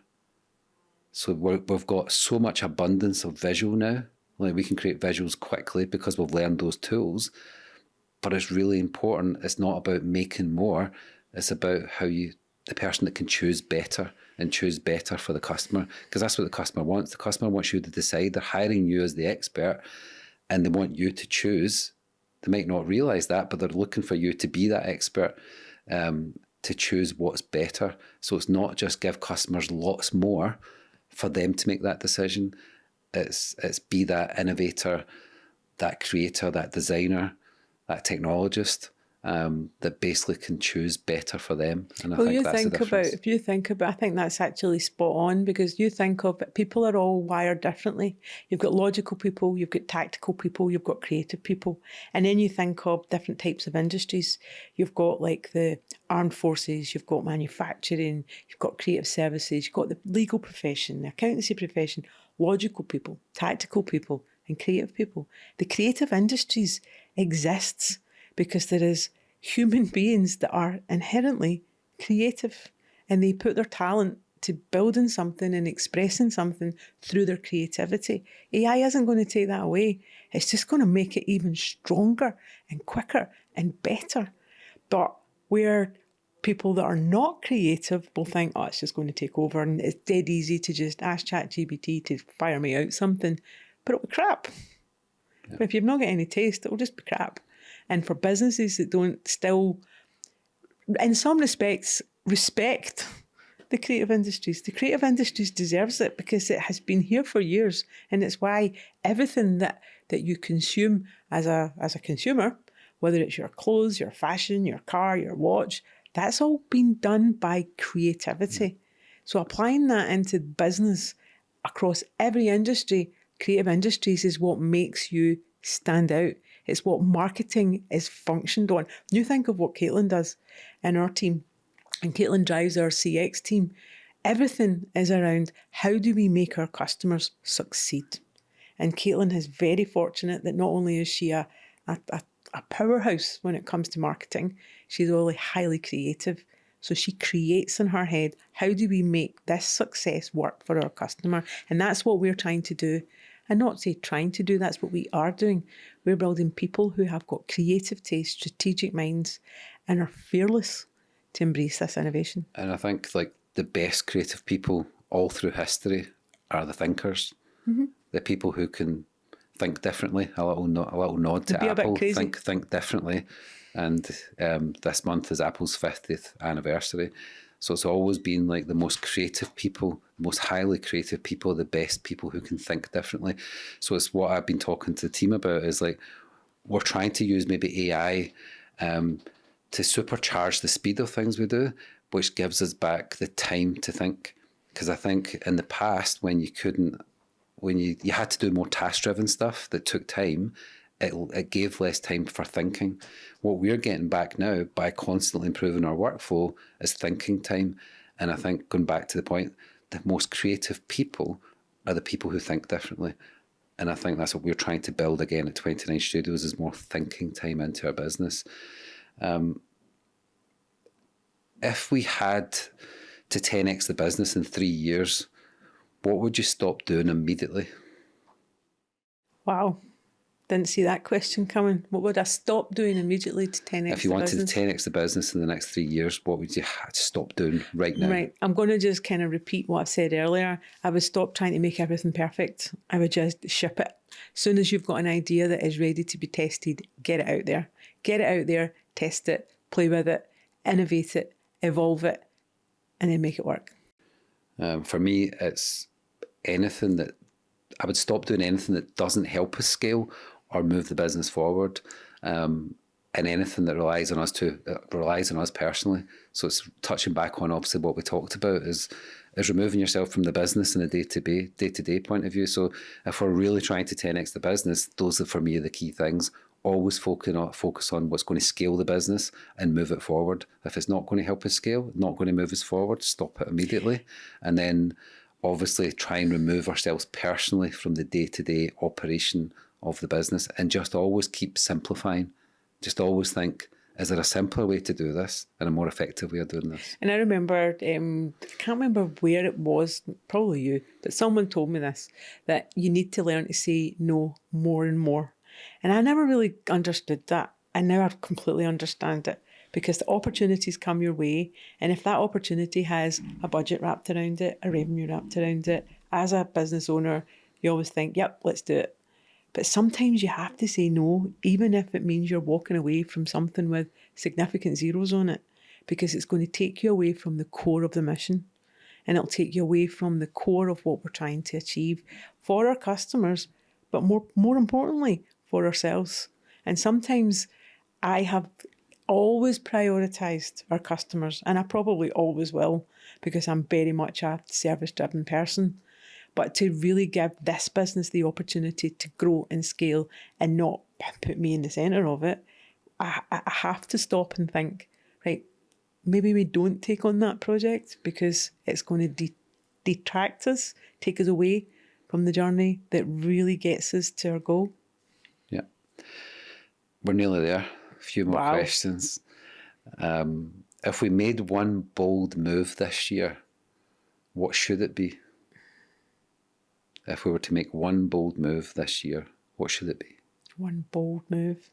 So we've got so much abundance of visual now. Like we can create visuals quickly because we've learned those tools. But it's really important. It's not about making more. It's about how the person that can choose better and choose better for the customer. Because that's what the customer wants. The customer wants you to decide. They're hiring you as the expert and they want you to choose. They might not realise that, but they're looking for you to be that expert. To choose what's better. So it's not just give customers lots more for them to make that decision. It's be that innovator, that creator, that designer, that technologist that basically can choose better for them. And I think that's the difference. If you think about, I think that's actually spot on because you think of people are all wired differently. You've got logical people, you've got tactical people, you've got creative people. And then you think of different types of industries. You've got like the armed forces, you've got manufacturing, you've got creative services, you've got the legal profession, the accountancy profession, logical people, tactical people, and creative people. The creative industries exists because there is human beings that are inherently creative and they put their talent to building something and expressing something through their creativity. AI isn't going to take that away. It's just going to make it even stronger and quicker and better. But where people that are not creative will think, oh, it's just going to take over and it's dead easy to just ask ChatGPT to fire me out something, but it'll be crap. Yeah. But if you've not got any taste, it'll just be crap. And for businesses that don't still, in some respects, respect the creative industries deserves it because it has been here for years. And it's why everything that you consume as a consumer, whether it's your clothes, your fashion, your car, your watch, That's all been done by creativity. So applying that into business across every industry, creative industries is what makes you stand out. It's what marketing is functioned on. You think of what Caitlin does in our team, and Caitlin drives our CX team. Everything is around how do we make our customers succeed? And Caitlin is very fortunate that not only is she a powerhouse when it comes to marketing, she's only highly creative. So she creates in her head, how do we make this success work for our customer? And that's what we're trying to do. And not say trying to do, that's what we are doing. We're building people who have got creative taste, strategic minds, and are fearless to embrace this innovation. And I think like the best creative people all through history are the thinkers. The people who can think differently. A little nod to Apple. Think differently. And this month is Apple's 50th anniversary. So it's always been like the most creative people, the most highly creative people, the best people who can think differently. So it's what I've been talking to the team about is like, we're trying to use maybe AI to supercharge the speed of things we do, which gives us back the time to think. Because I think in the past, when you couldn't, when you had to do more task-driven stuff that took time, it gave less time for thinking. What we're getting back now by constantly improving our workflow is thinking time. And I think going back to the point, the most creative people are the people who think differently. And I think that's what we're trying to build again at 29 Studios is more thinking time into our business. If we had to 10x the business in 3 years, what would you stop doing immediately? Wow. Didn't see that question coming. What would I stop doing immediately to 10x If you wanted to 10x the business in the next 3 years, what would you have to stop doing right now? Right. I'm going to just kind of repeat what I've said earlier. I would stop trying to make everything perfect. I would just ship it. As soon as you've got an idea that is ready to be tested, get it out there. Get it out there, test it, play with it, innovate it, evolve it, and then make it work. For me, it's anything that I would stop doing anything that doesn't help us scale or move the business forward, and anything that relies on us personally. So it's touching back on obviously what we talked about is removing yourself from the business in a day-to-day point of view. So if we're really trying to 10x the business, those are for me the key things. Always focus on what's going to scale the business and move it forward. If it's not going to help us scale, not going to move us forward, stop it immediately. And then obviously try and remove ourselves personally from the day-to-day operation of the business and just always keep simplifying. Just always think, is there a simpler way to do this and a more effective way of doing this? And I remember, I can't remember where it was, probably you, but someone told me this, that you need to learn to say no more and more. And I never really understood that. And now I completely understand it because the opportunities come your way. And if that opportunity has a budget wrapped around it, a revenue wrapped around it, as a business owner, you always think, yep, let's do it. But sometimes you have to say no, even if it means you're walking away from something with significant zeros on it, because it's going to take you away from the core of the mission. And it'll take you away from the core of what we're trying to achieve for our customers, but more importantly, for ourselves. And sometimes I have always prioritised our customers, and I probably always will, because I'm very much a service-driven person. But to really give this business the opportunity to grow and scale and not put me in the centre of it, I have to stop and think, right, maybe we don't take on that project because it's going to detract us, take us away from the journey that really gets us to our goal. Yeah. We're nearly there. A few more questions. If we made one bold move this year, what should it be? If we were to make one bold move this year, what should it be? One bold move.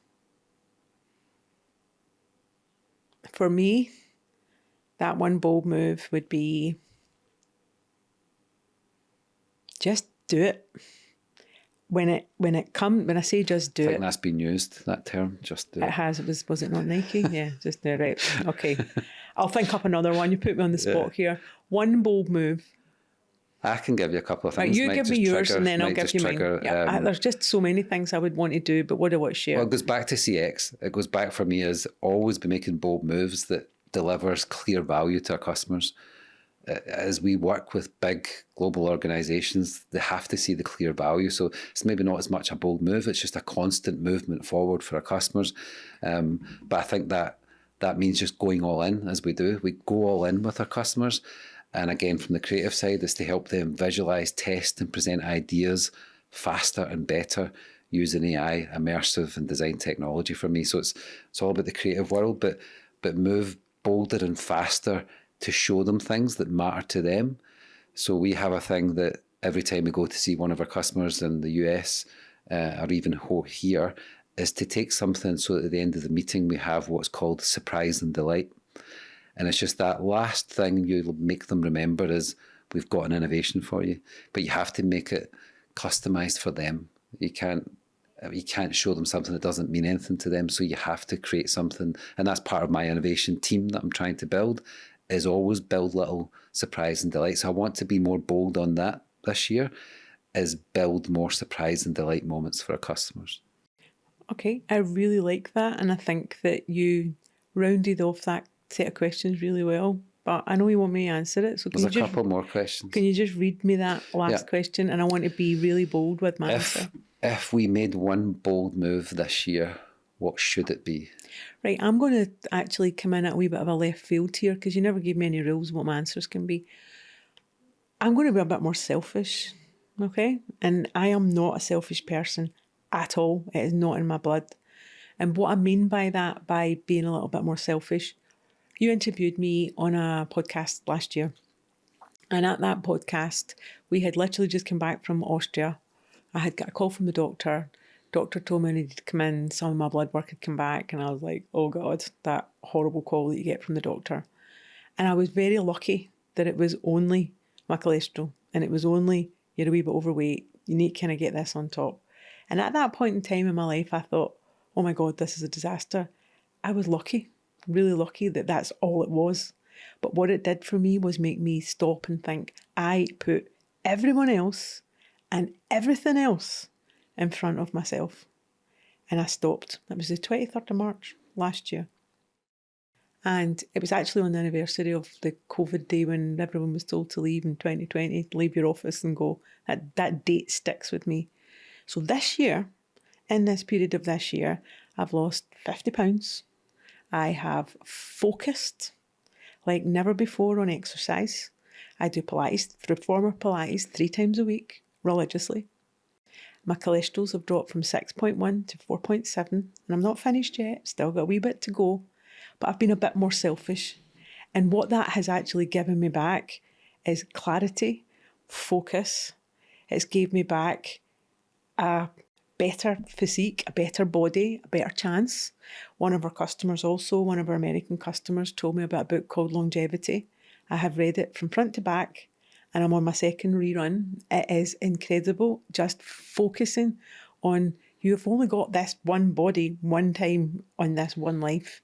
For me, that one bold move would be just do it. When I say just do it. I think that's been used, that term, just do it. It has. Was it not Nike? Yeah, just do it. Right. Okay. I'll think up another one. You put me on the spot here. One bold move. I can give you a couple of things. Right, you give me yours and then I'll give you mine. Yeah, there's just so many things I would want to do, but what do I want to share? Well, it goes back to CX. It goes back for me as always be making bold moves that delivers clear value to our customers. As we work with big global organisations, they have to see the clear value. So it's maybe not as much a bold move, it's just a constant movement forward for our customers. But I think that means just going all in as we do. We go all in with our customers. And again, from the creative side, is to help them visualise, test and present ideas faster and better using AI, immersive and design technology for me. So it's all about the creative world, but move bolder and faster to show them things that matter to them. So we have a thing that every time we go to see one of our customers in the US or even here, is to take something so that at the end of the meeting we have what's called surprise and delight. And it's just that last thing you'll make them remember is we've got an innovation for you, but you have to make it customised for them. You can't show them something that doesn't mean anything to them, so you have to create something. And that's part of my innovation team that I'm trying to build, is always build little surprise and delight. So I want to be more bold on that this year, is build more surprise and delight moments for our customers. Okay, I really like that, and I think that you rounded off that set of questions really well. But I know you want me to answer it, so There's a couple more questions. Can you just read me that last question? And I want to be really bold with my answer. If we made one bold move this year, what should it be? Right, I'm going to actually come in at a wee bit of a left field here, because you never gave me any rules what my answers can be. I'm going to be a bit more selfish, okay? And I am not a selfish person at all. It is not in my blood. And what I mean by that, by being a little bit more selfish, you interviewed me on a podcast last year. And at that podcast, we had literally just come back from Austria. I had got a call from the doctor. Doctor told me I needed to come in. Some of my blood work had come back. And I was like, oh God, that horrible call that you get from the doctor. And I was very lucky that it was only my cholesterol. And it was only, you're a wee bit overweight. You need to kind of get this on top. And at that point in time in my life, I thought, oh my God, this is a disaster. I was lucky, really lucky that that's all it was. But what it did for me was make me stop and think. I put everyone else and everything else in front of myself. And I stopped. That was the 23rd of March last year. And it was actually on the anniversary of the COVID day when everyone was told to leave in 2020, leave your office and go. That date sticks with me. So this year, in this period of this year, I've lost 50 pounds. I have focused like never before on exercise. I do Pilates, reformer Pilates 3 times a week, religiously. My cholesterol have dropped from 6.1 to 4.7, and I'm not finished yet, still got a wee bit to go, but I've been a bit more selfish. And what that has actually given me back is clarity, focus. It's gave me back a better physique, a better body, a better chance. One of our customers also, one of our American customers, told me about a book called Longevity. I have read it from front to back, and I'm on my second rerun. It is incredible, just focusing on you've only got this one body one time on this one life.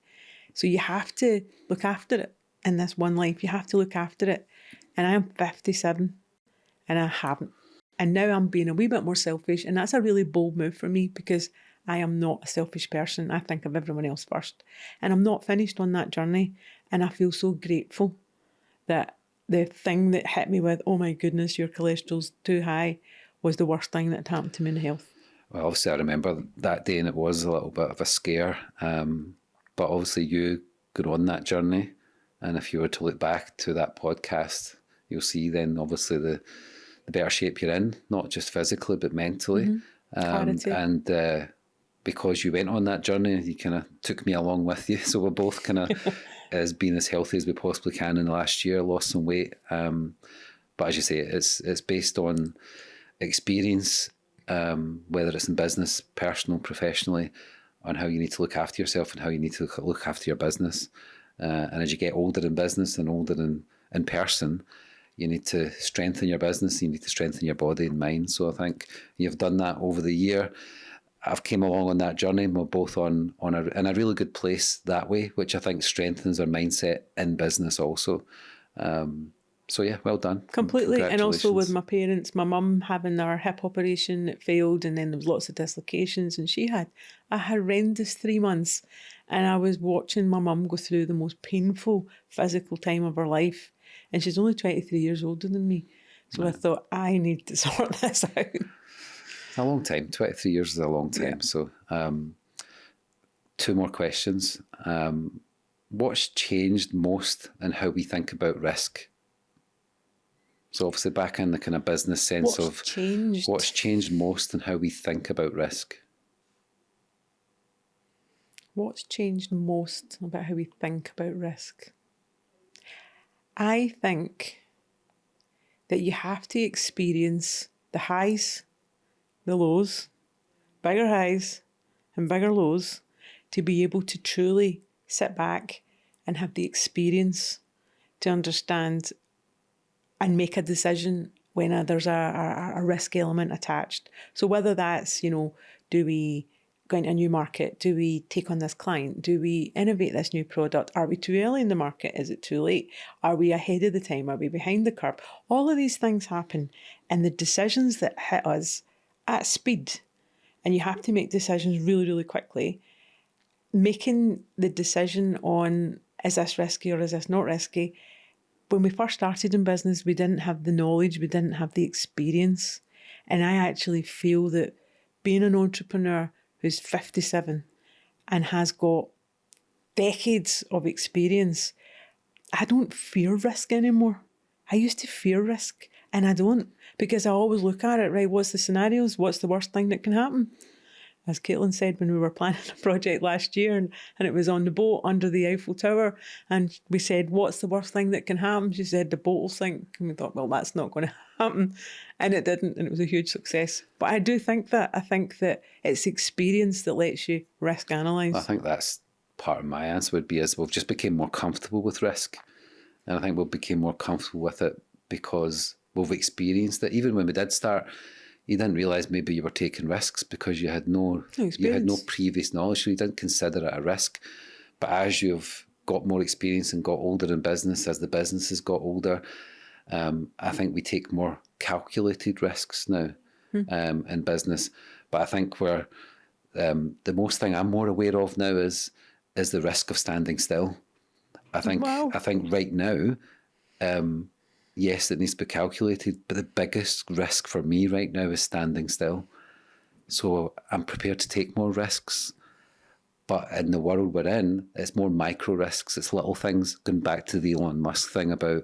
So you have to look after it in this one life. You have to look after it. And I am 57 and I haven't. And now I'm being a wee bit more selfish, and that's a really bold move for me because I am not a selfish person. I think of everyone else first. And I'm not finished on that journey, and I feel so grateful that the thing that hit me with, oh my goodness, your cholesterol's too high, was the worst thing that happened to me in health. Well, obviously I remember that day and it was a little bit of a scare, but obviously you got on that journey, and if you were to look back to that podcast, you'll see then obviously the better shape you're in, not just physically but mentally. And because you went on that journey, you kind of took me along with you, so we're both kind of as being as healthy as we possibly can in the last year, lost some weight, but as you say, it's based on experience, whether it's in business, personal, professionally, on how you need to look after yourself and how you need to look after your business. And as you get older in business and older in person, you need to strengthen your business, you need to strengthen your body and mind. So I think you've done that over the year. I've came along on that journey, and we're both in a really good place that way, which I think strengthens our mindset in business also. So yeah, well done. Completely. And also with my parents, my mum having her hip operation, it failed, and then there was lots of dislocations, and she had a horrendous 3 months. And I was watching my mum go through the most painful physical time of her life. And she's only 23 years older than me. So I thought, I need to sort this out. It's a long time. 23 years is a long time. Yeah. So 2 more questions. What's changed most in how we think about risk? So obviously back in the kind of business sense What's changed most in how we think about risk? What's changed most about how we think about risk? I think that you have to experience the highs, the lows, bigger highs and bigger lows to be able to truly sit back and have the experience to understand and make a decision when there's a risk element attached. So whether that's, do we go into a new market? Do we take on this client? Do we innovate this new product? Are we too early in the market? Is it too late? Are we ahead of the time? Are we behind the curve? All of these things happen, and the decisions that hit us at speed, and you have to make decisions really, really quickly. Making the decision on, is this risky or is this not risky? When we first started in business, we didn't have the knowledge, we didn't have the experience. And I actually feel that being an entrepreneur who's 57 and has got decades of experience, I don't fear risk anymore. I used to fear risk, and I don't, because I always look at it, right, what's the scenarios? What's the worst thing that can happen? As Caitlin said when we were planning a project last year and it was on the boat under the Eiffel Tower, and we said, what's the worst thing that can happen? She said, the boat will sink. And we thought, well, that's not going to happen. And it didn't, and it was a huge success. But I do think that. I think that it's experience that lets you risk analyse. I think that's part of my answer would be, is we've just become more comfortable with risk. And I think we became more comfortable with it because we've experienced it. Even when we did start, you didn't realise maybe you were taking risks because you had no previous knowledge, so you didn't consider it a risk. But as you've got more experience and got older in business, as the businesses got older, I think we take more calculated risks now in business. But I think where the most thing I'm more aware of now is the risk of standing still. I think right now, yes, it needs to be calculated, but the biggest risk for me right now is standing still. So I'm prepared to take more risks. But in the world we're in, it's more micro risks. It's little things, going back to the Elon Musk thing about,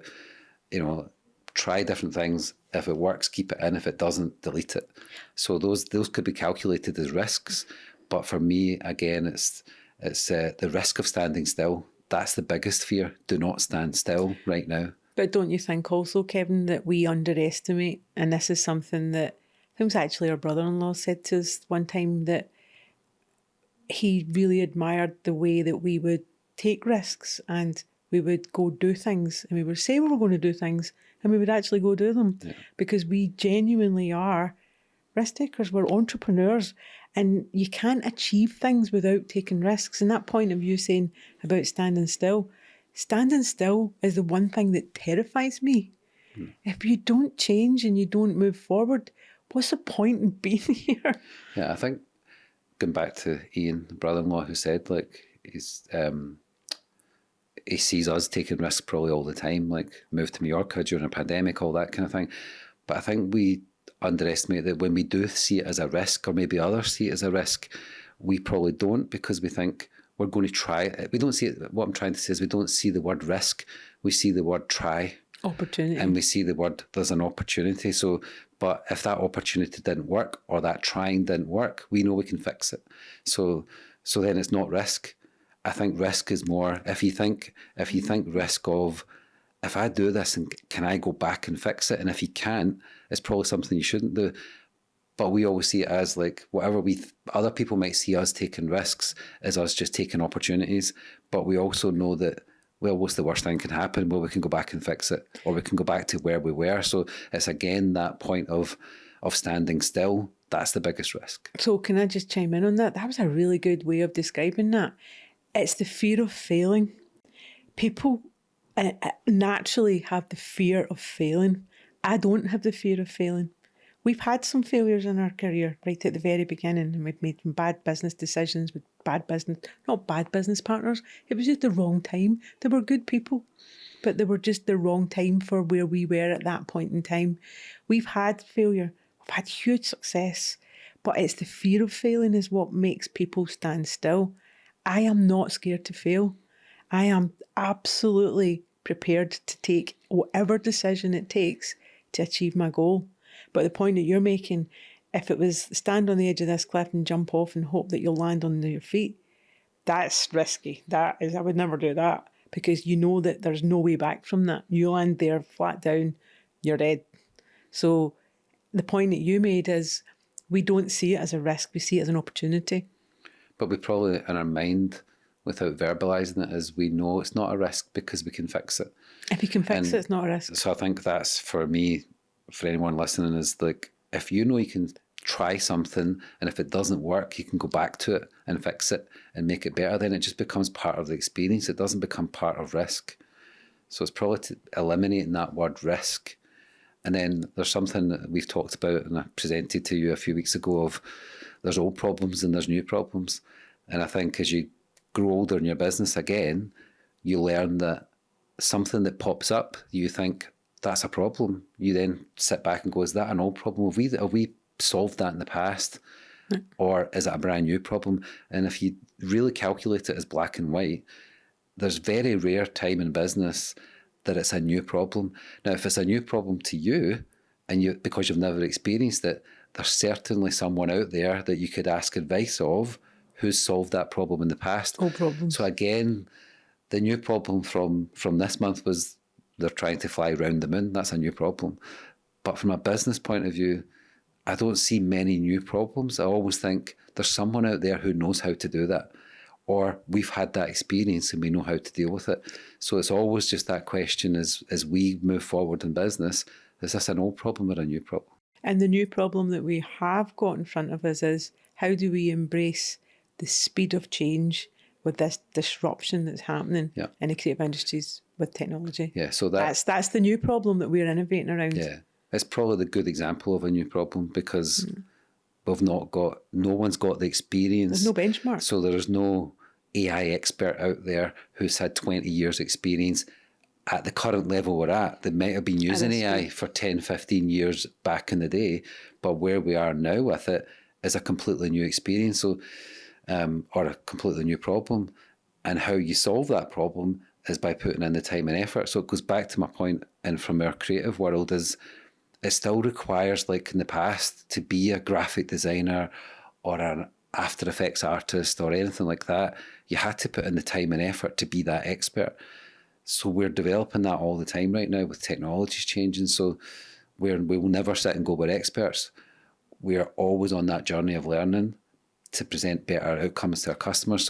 try different things. If it works, keep it in. If it doesn't, delete it. So those could be calculated as risks. But for me, again, it's the risk of standing still. That's the biggest fear. Do not stand still right now. But don't you think also, Kevin, that we underestimate, and this is something that I think it was actually our brother-in-law said to us one time, that he really admired the way that we would take risks and we would go do things, and we would say we were going to do things and we would actually go do them because we genuinely are risk takers. We're entrepreneurs, and you can't achieve things without taking risks. And that point of you saying about standing still is the one thing that terrifies me. If you don't change and you don't move forward, what's the point in being here? Yeah, I think going back to Ian, the brother-in-law, who said, he sees us taking risks probably all the time, like move to Mallorca during a pandemic, all that kind of thing. But I think we underestimate that when we do see it as a risk, or maybe others see it as a risk, we probably don't, because we think we're going to try it. We don't see it. What I'm trying to say is we don't see the word risk. We see the word try. Opportunity. And we see the word, there's an opportunity. So, but if that opportunity didn't work, or that trying didn't work, we know we can fix it. So then it's not risk. I think risk is more, if you think risk of, if I do this, and can I go back and fix it? And if you can't, it's probably something you shouldn't do. But we always see it as like whatever other people might see us taking risks as us just taking opportunities. But we also know that, well, what's the worst thing that can happen? Well, we can go back and fix it, or we can go back to where we were. So it's again that point of standing still. That's the biggest risk. So can I just chime in on that? That was a really good way of describing that. It's the fear of failing. People naturally have the fear of failing. I don't have the fear of failing. We've had some failures in our career right at the very beginning, and we've made some bad business decisions with not bad business partners. It was just the wrong time. They were good people, but they were just the wrong time for where we were at that point in time. We've had failure. We've had huge success, but it's the fear of failing is what makes people stand still. I am not scared to fail. I am absolutely prepared to take whatever decision it takes to achieve my goal. But the point that you're making, if it was stand on the edge of this cliff and jump off and hope that you'll land on your feet, that's risky. I would never do that, because you know that there's no way back from that. You land there flat down, you're dead. So the point that you made is we don't see it as a risk, we see it as an opportunity. But we probably, in our mind, without verbalising it, is we know it's not a risk because we can fix it. If you can fix it, it's not a risk. So I think that's, for me, for anyone listening, is like, if you know you can try something and if it doesn't work, you can go back to it and fix it and make it better, then it just becomes part of the experience. It doesn't become part of risk. So it's probably to eliminating that word risk. And then there's something that we've talked about and I presented to you a few weeks ago of there's old problems and there's new problems. And I think as you grow older in your business again, you learn that something that pops up, you think that's a problem. You then sit back and go, is that an old problem? Have we solved that in the past? Or is it a brand new problem? And if you really calculate it as black and white, there's very rare time in business that it's a new problem. Now, if it's a new problem to you, and because you've never experienced it, there's certainly someone out there that you could ask advice of who's solved that problem in the past. Old problems. So again, the new problem from this month was they're trying to fly around the moon. That's a new problem. But from a business point of view, I don't see many new problems. I always think there's someone out there who knows how to do that. Or we've had that experience and we know how to deal with it. So it's always just that question as we move forward in business, is this an old problem or a new problem? And the new problem that we have got in front of us is how do we embrace the speed of change with this disruption that's happening in the creative industries with technology? Yeah, so that's the new problem that we're innovating around. Yeah, it's probably the good example of a new problem because no one's got the experience. There's no benchmark. So there's no AI expert out there who's had 20 years experience at the current level we're at. They might have been using AI for 10, 15 years back in the day, but where we are now with it is a completely new experience, so or a completely new problem. And how you solve that problem is by putting in the time and effort. So it goes back to my point, and from our creative world, is it still requires, like in the past, to be a graphic designer or an After Effects artist or anything like that. You had to put in the time and effort to be that expert. So we're developing that all the time right now with technologies changing. So we will never sit and go, we're experts. We are always on that journey of learning to present better outcomes to our customers.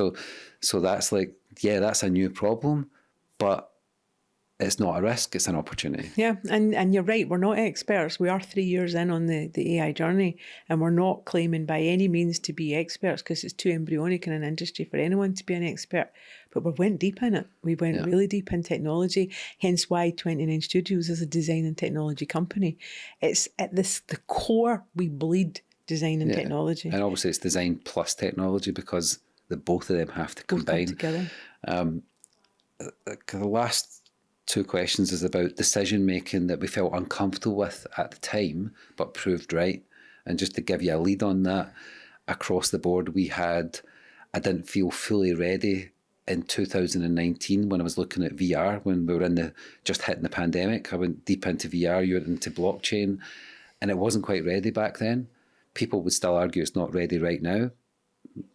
So that's like, yeah, that's a new problem, but it's not a risk, it's an opportunity. Yeah, and you're right, we're not experts. We are 3 years in on the AI journey, and we're not claiming by any means to be experts because it's too embryonic in an industry for anyone to be an expert. But we went deep in it. We went really deep in technology, hence why 29 Studios is a design and technology company. It's at the core, we bleed design and technology. And obviously it's design plus technology because both of them have to combine. Both come together. The last two questions is about decision making that we felt uncomfortable with at the time but proved right. And just to give you a lead on that, across the board I didn't feel fully ready in 2019 when I was looking at VR, when we were just hitting the pandemic. I went deep into VR, you went into blockchain, and it wasn't quite ready back then. People would still argue it's not ready right now.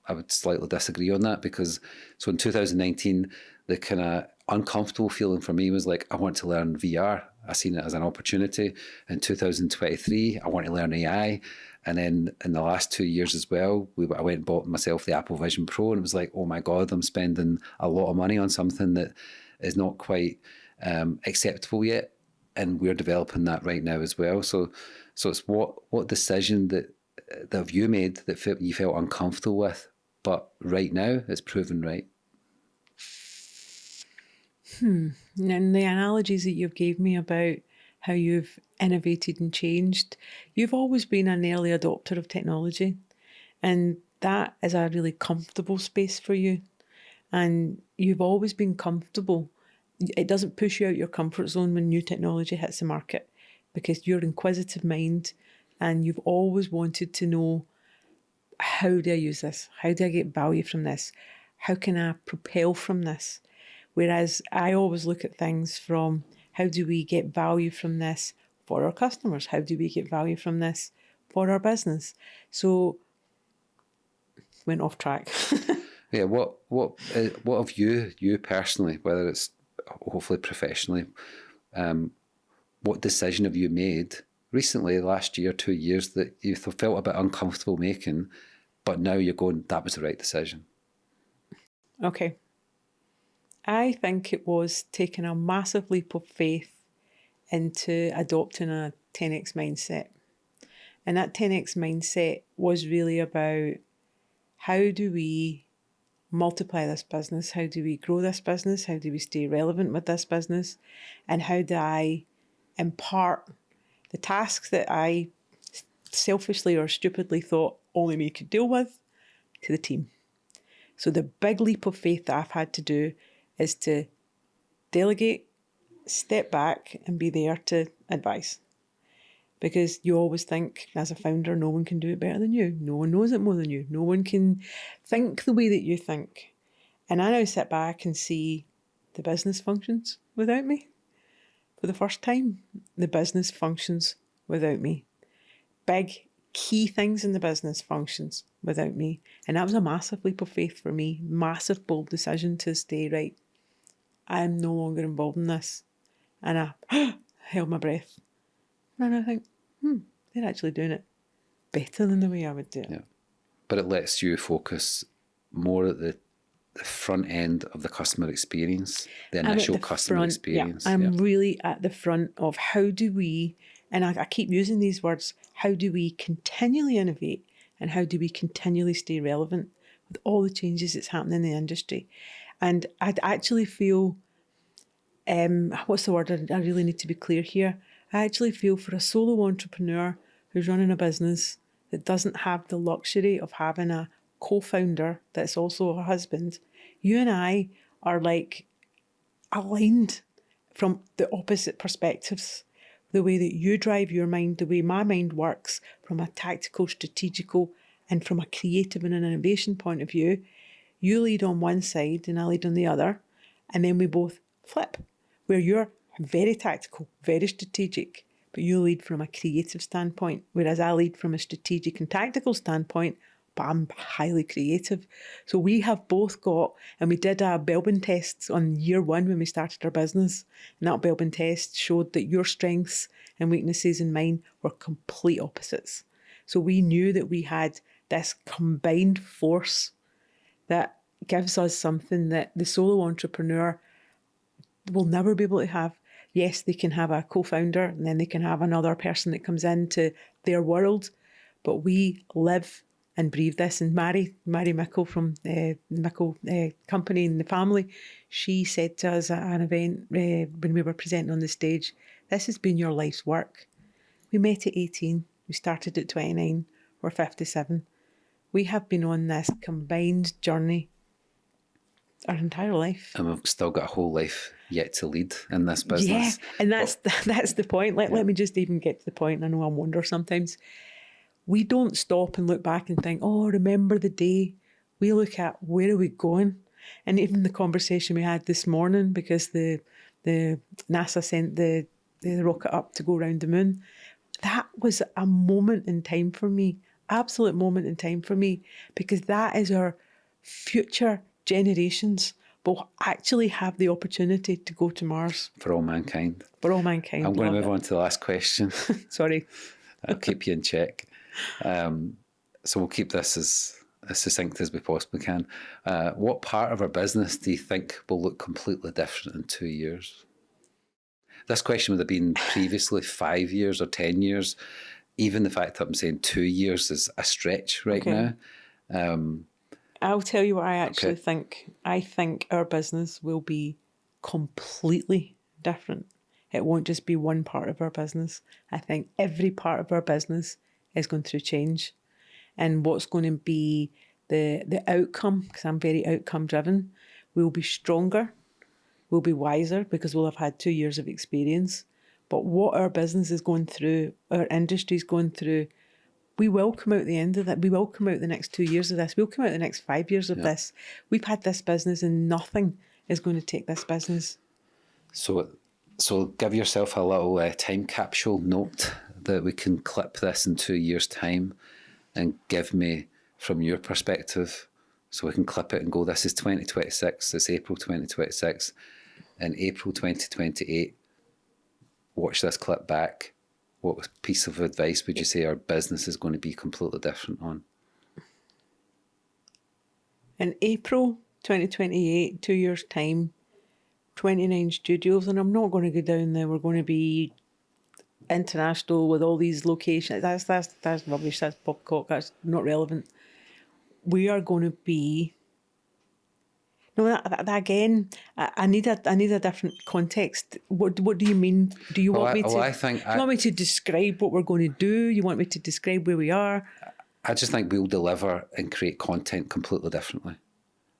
I would slightly disagree on that because, so in 2019, the kind of uncomfortable feeling for me was like, I want to learn VR. I seen it as an opportunity. In 2023, I want to learn AI. And then in the last 2 years as well, I went and bought myself the Apple Vision Pro, and it was like, oh my God, I'm spending a lot of money on something that is not quite acceptable yet. And we're developing that right now as well. So it's what decision that have you made that you felt uncomfortable with, but right now it's proven right? And the analogies that you've gave me about how you've innovated and changed, you've always been an early adopter of technology. And that is a really comfortable space for you. And you've always been comfortable. It doesn't push you out your comfort zone when new technology hits the market, because you're an inquisitive mind and you've always wanted to know, how do I use this? How do I get value from this? How can I propel from this? Whereas I always look at things from, how do we get value from this for our customers? How do we get value from this for our business? So, went off track. Yeah, what have you personally, whether it's hopefully professionally, what decision have you made recently, last year, 2 years, that you felt a bit uncomfortable making, but now you're going, that was the right decision? Okay. I think it was taking a massive leap of faith into adopting a 10x mindset. And that 10x mindset was really about, how do we multiply this business? How do we grow this business? How do we stay relevant with this business? And how do I impart the tasks that I selfishly or stupidly thought only me could deal with to the team? So the big leap of faith that I've had to do is to delegate, step back and be there to advise. Because you always think, as a founder, no one can do it better than you. No one knows it more than you. No one can think the way that you think. And I now sit back and see the business functions without me. For the first time, the business functions without me. Big, key things in the business functions without me. And that was a massive leap of faith for me. Massive, bold decision to stay, right, I am no longer involved in this. And I held my breath. And I think, they're actually doing it better than the way I would do it. Yeah. But it lets you focus more at the front end of the customer experience, the initial customer experience. Yeah, I'm really at the front of, how do we, and I keep using these words, how do we continually innovate and how do we continually stay relevant with all the changes that's happening in the industry? And I'd actually feel, what's the word? I really need to be clear here. I actually feel, for a solo entrepreneur who's running a business that doesn't have the luxury of having a co-founder that's also a husband, you and I are like aligned from the opposite perspectives. The way that you drive your mind, the way my mind works from a tactical, strategical, and from a creative and an innovation point of view, you lead on one side and I lead on the other, and then we both flip, where you're very tactical, very strategic, but you lead from a creative standpoint, whereas I lead from a strategic and tactical standpoint, but I'm highly creative. So we have both got, and we did a Belbin test on year one when we started our business, and that Belbin test showed that your strengths and weaknesses and mine were complete opposites. So we knew that we had this combined force that gives us something that the solo entrepreneur will never be able to have. Yes, they can have a co-founder and then they can have another person that comes into their world, but we live and breathe this. And Mary Mickle from the Mickle company and the family, she said to us at an event when we were presenting on the stage, this has been your life's work. We met at 18, we started at 29, we're 57. We have been on this combined journey our entire life. And we've still got a whole life yet to lead in this business. Yeah, and that's the point. Let me just even get to the point. I know I wonder sometimes. We don't stop and look back and think, oh, remember the day. We look at, where are we going? And even the conversation we had this morning, because the NASA sent the rocket up to go around the moon, that was a moment in time for me, absolute moment in time for me, because that is our future generations will actually have the opportunity to go to Mars. For all mankind. For all mankind. I'm going to move on to the last question. Sorry. I'll keep you in check. So we'll keep this as succinct as we possibly can. What part of our business do you think will look completely different in 2 years? This question would have been previously 5 years or 10 years. Even the fact that I'm saying 2 years is a stretch right now. I'll tell you what I actually think. I think our business will be completely different. It won't just be one part of our business. I think every part of our business is going through change. And what's going to be the outcome, because I'm very outcome driven. We'll be stronger, we'll be wiser because we'll have had 2 years of experience. But what our business is going through, our industry is going through, we will come out the end of that. We will come out the next 2 years of this. We'll come out the next 5 years of this. We've had this business and nothing is going to take this business. So give yourself a little time capsule note that we can clip this in 2 years' time and give me from your perspective, so we can clip it and go, this is 2026, it's April 2026, in April 2028, watch this clip back. What piece of advice would you say our business is going to be completely different on? In April 2028, 2 years' time, 29 studios, and I'm not going to go down there. We're going to be international with all these locations. That's rubbish. That's popcock. That's not relevant. We are going to be. No, that again. I need a different context. What do you mean? Do you want me to? Do you want me to describe what we're going to do? You want me to describe where we are? I just think we'll deliver and create content completely differently.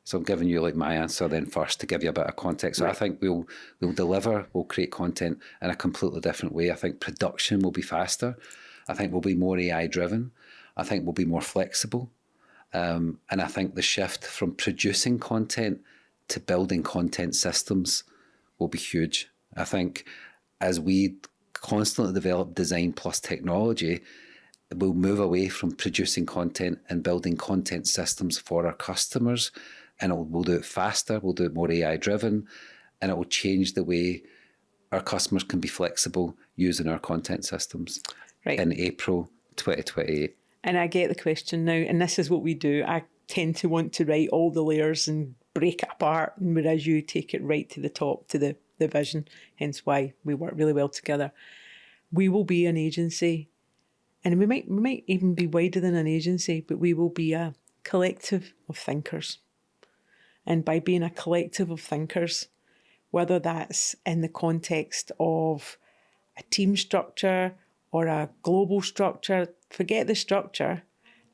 So I'm giving you like my answer then first to give you a bit of context. So right. I think we'll deliver, we'll create content in a completely different way. I think production will be faster. I think we'll be more AI driven. I think we'll be more flexible. And I think the shift from producing content to building content systems will be huge. I think as we constantly develop design plus technology, we'll move away from producing content and building content systems for our customers. And we'll do it faster, we'll do it more AI driven, and it will change the way our customers can be flexible using our content systems in April 2028. And I get the question now, and this is what we do. I tend to want to write all the layers and break it apart, whereas you take it right to the top, to the vision, hence why we work really well together. We will be an agency, and we might even be wider than an agency, but we will be a collective of thinkers. And by being a collective of thinkers, whether that's in the context of a team structure or a global structure, forget the structure,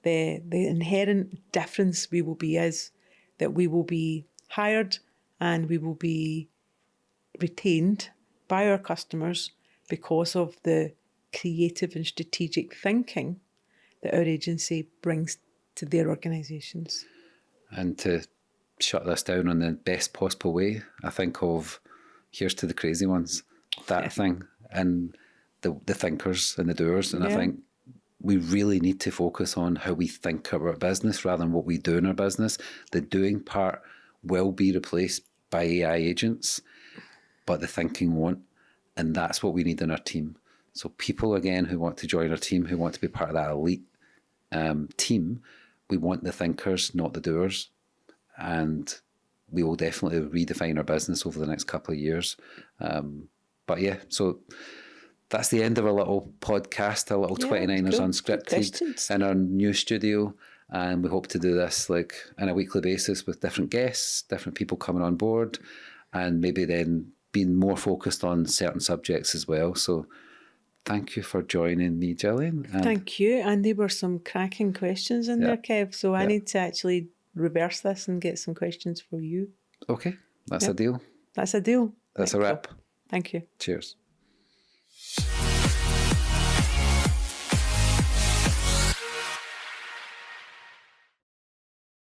the inherent difference we will be is that we will be hired and we will be retained by our customers because of the creative and strategic thinking that our agency brings to their organisations. And to shut this down in the best possible way, I think of here's to the crazy ones, that thing, and the thinkers and the doers. And I think we really need to focus on how we think about our business rather than what we do in our business. The doing part will be replaced by AI agents, but the thinking won't. And that's what we need in our team. So people, again, who want to join our team, who want to be part of that elite team, we want the thinkers, not the doers. And we will definitely redefine our business over the next couple of years. But yeah, so that's the end of our little podcast, a little 29ers Unscripted in our new studio. And we hope to do this like on a weekly basis with different guests, different people coming on board, and maybe then being more focused on certain subjects as well. So thank you for joining me, Gillian. Thank you. And there were some cracking questions in there, Kev. So I need to actually reverse this and get some questions for you. Okay, that's a deal. That's a deal. That's a wrap. Thank you. Cheers.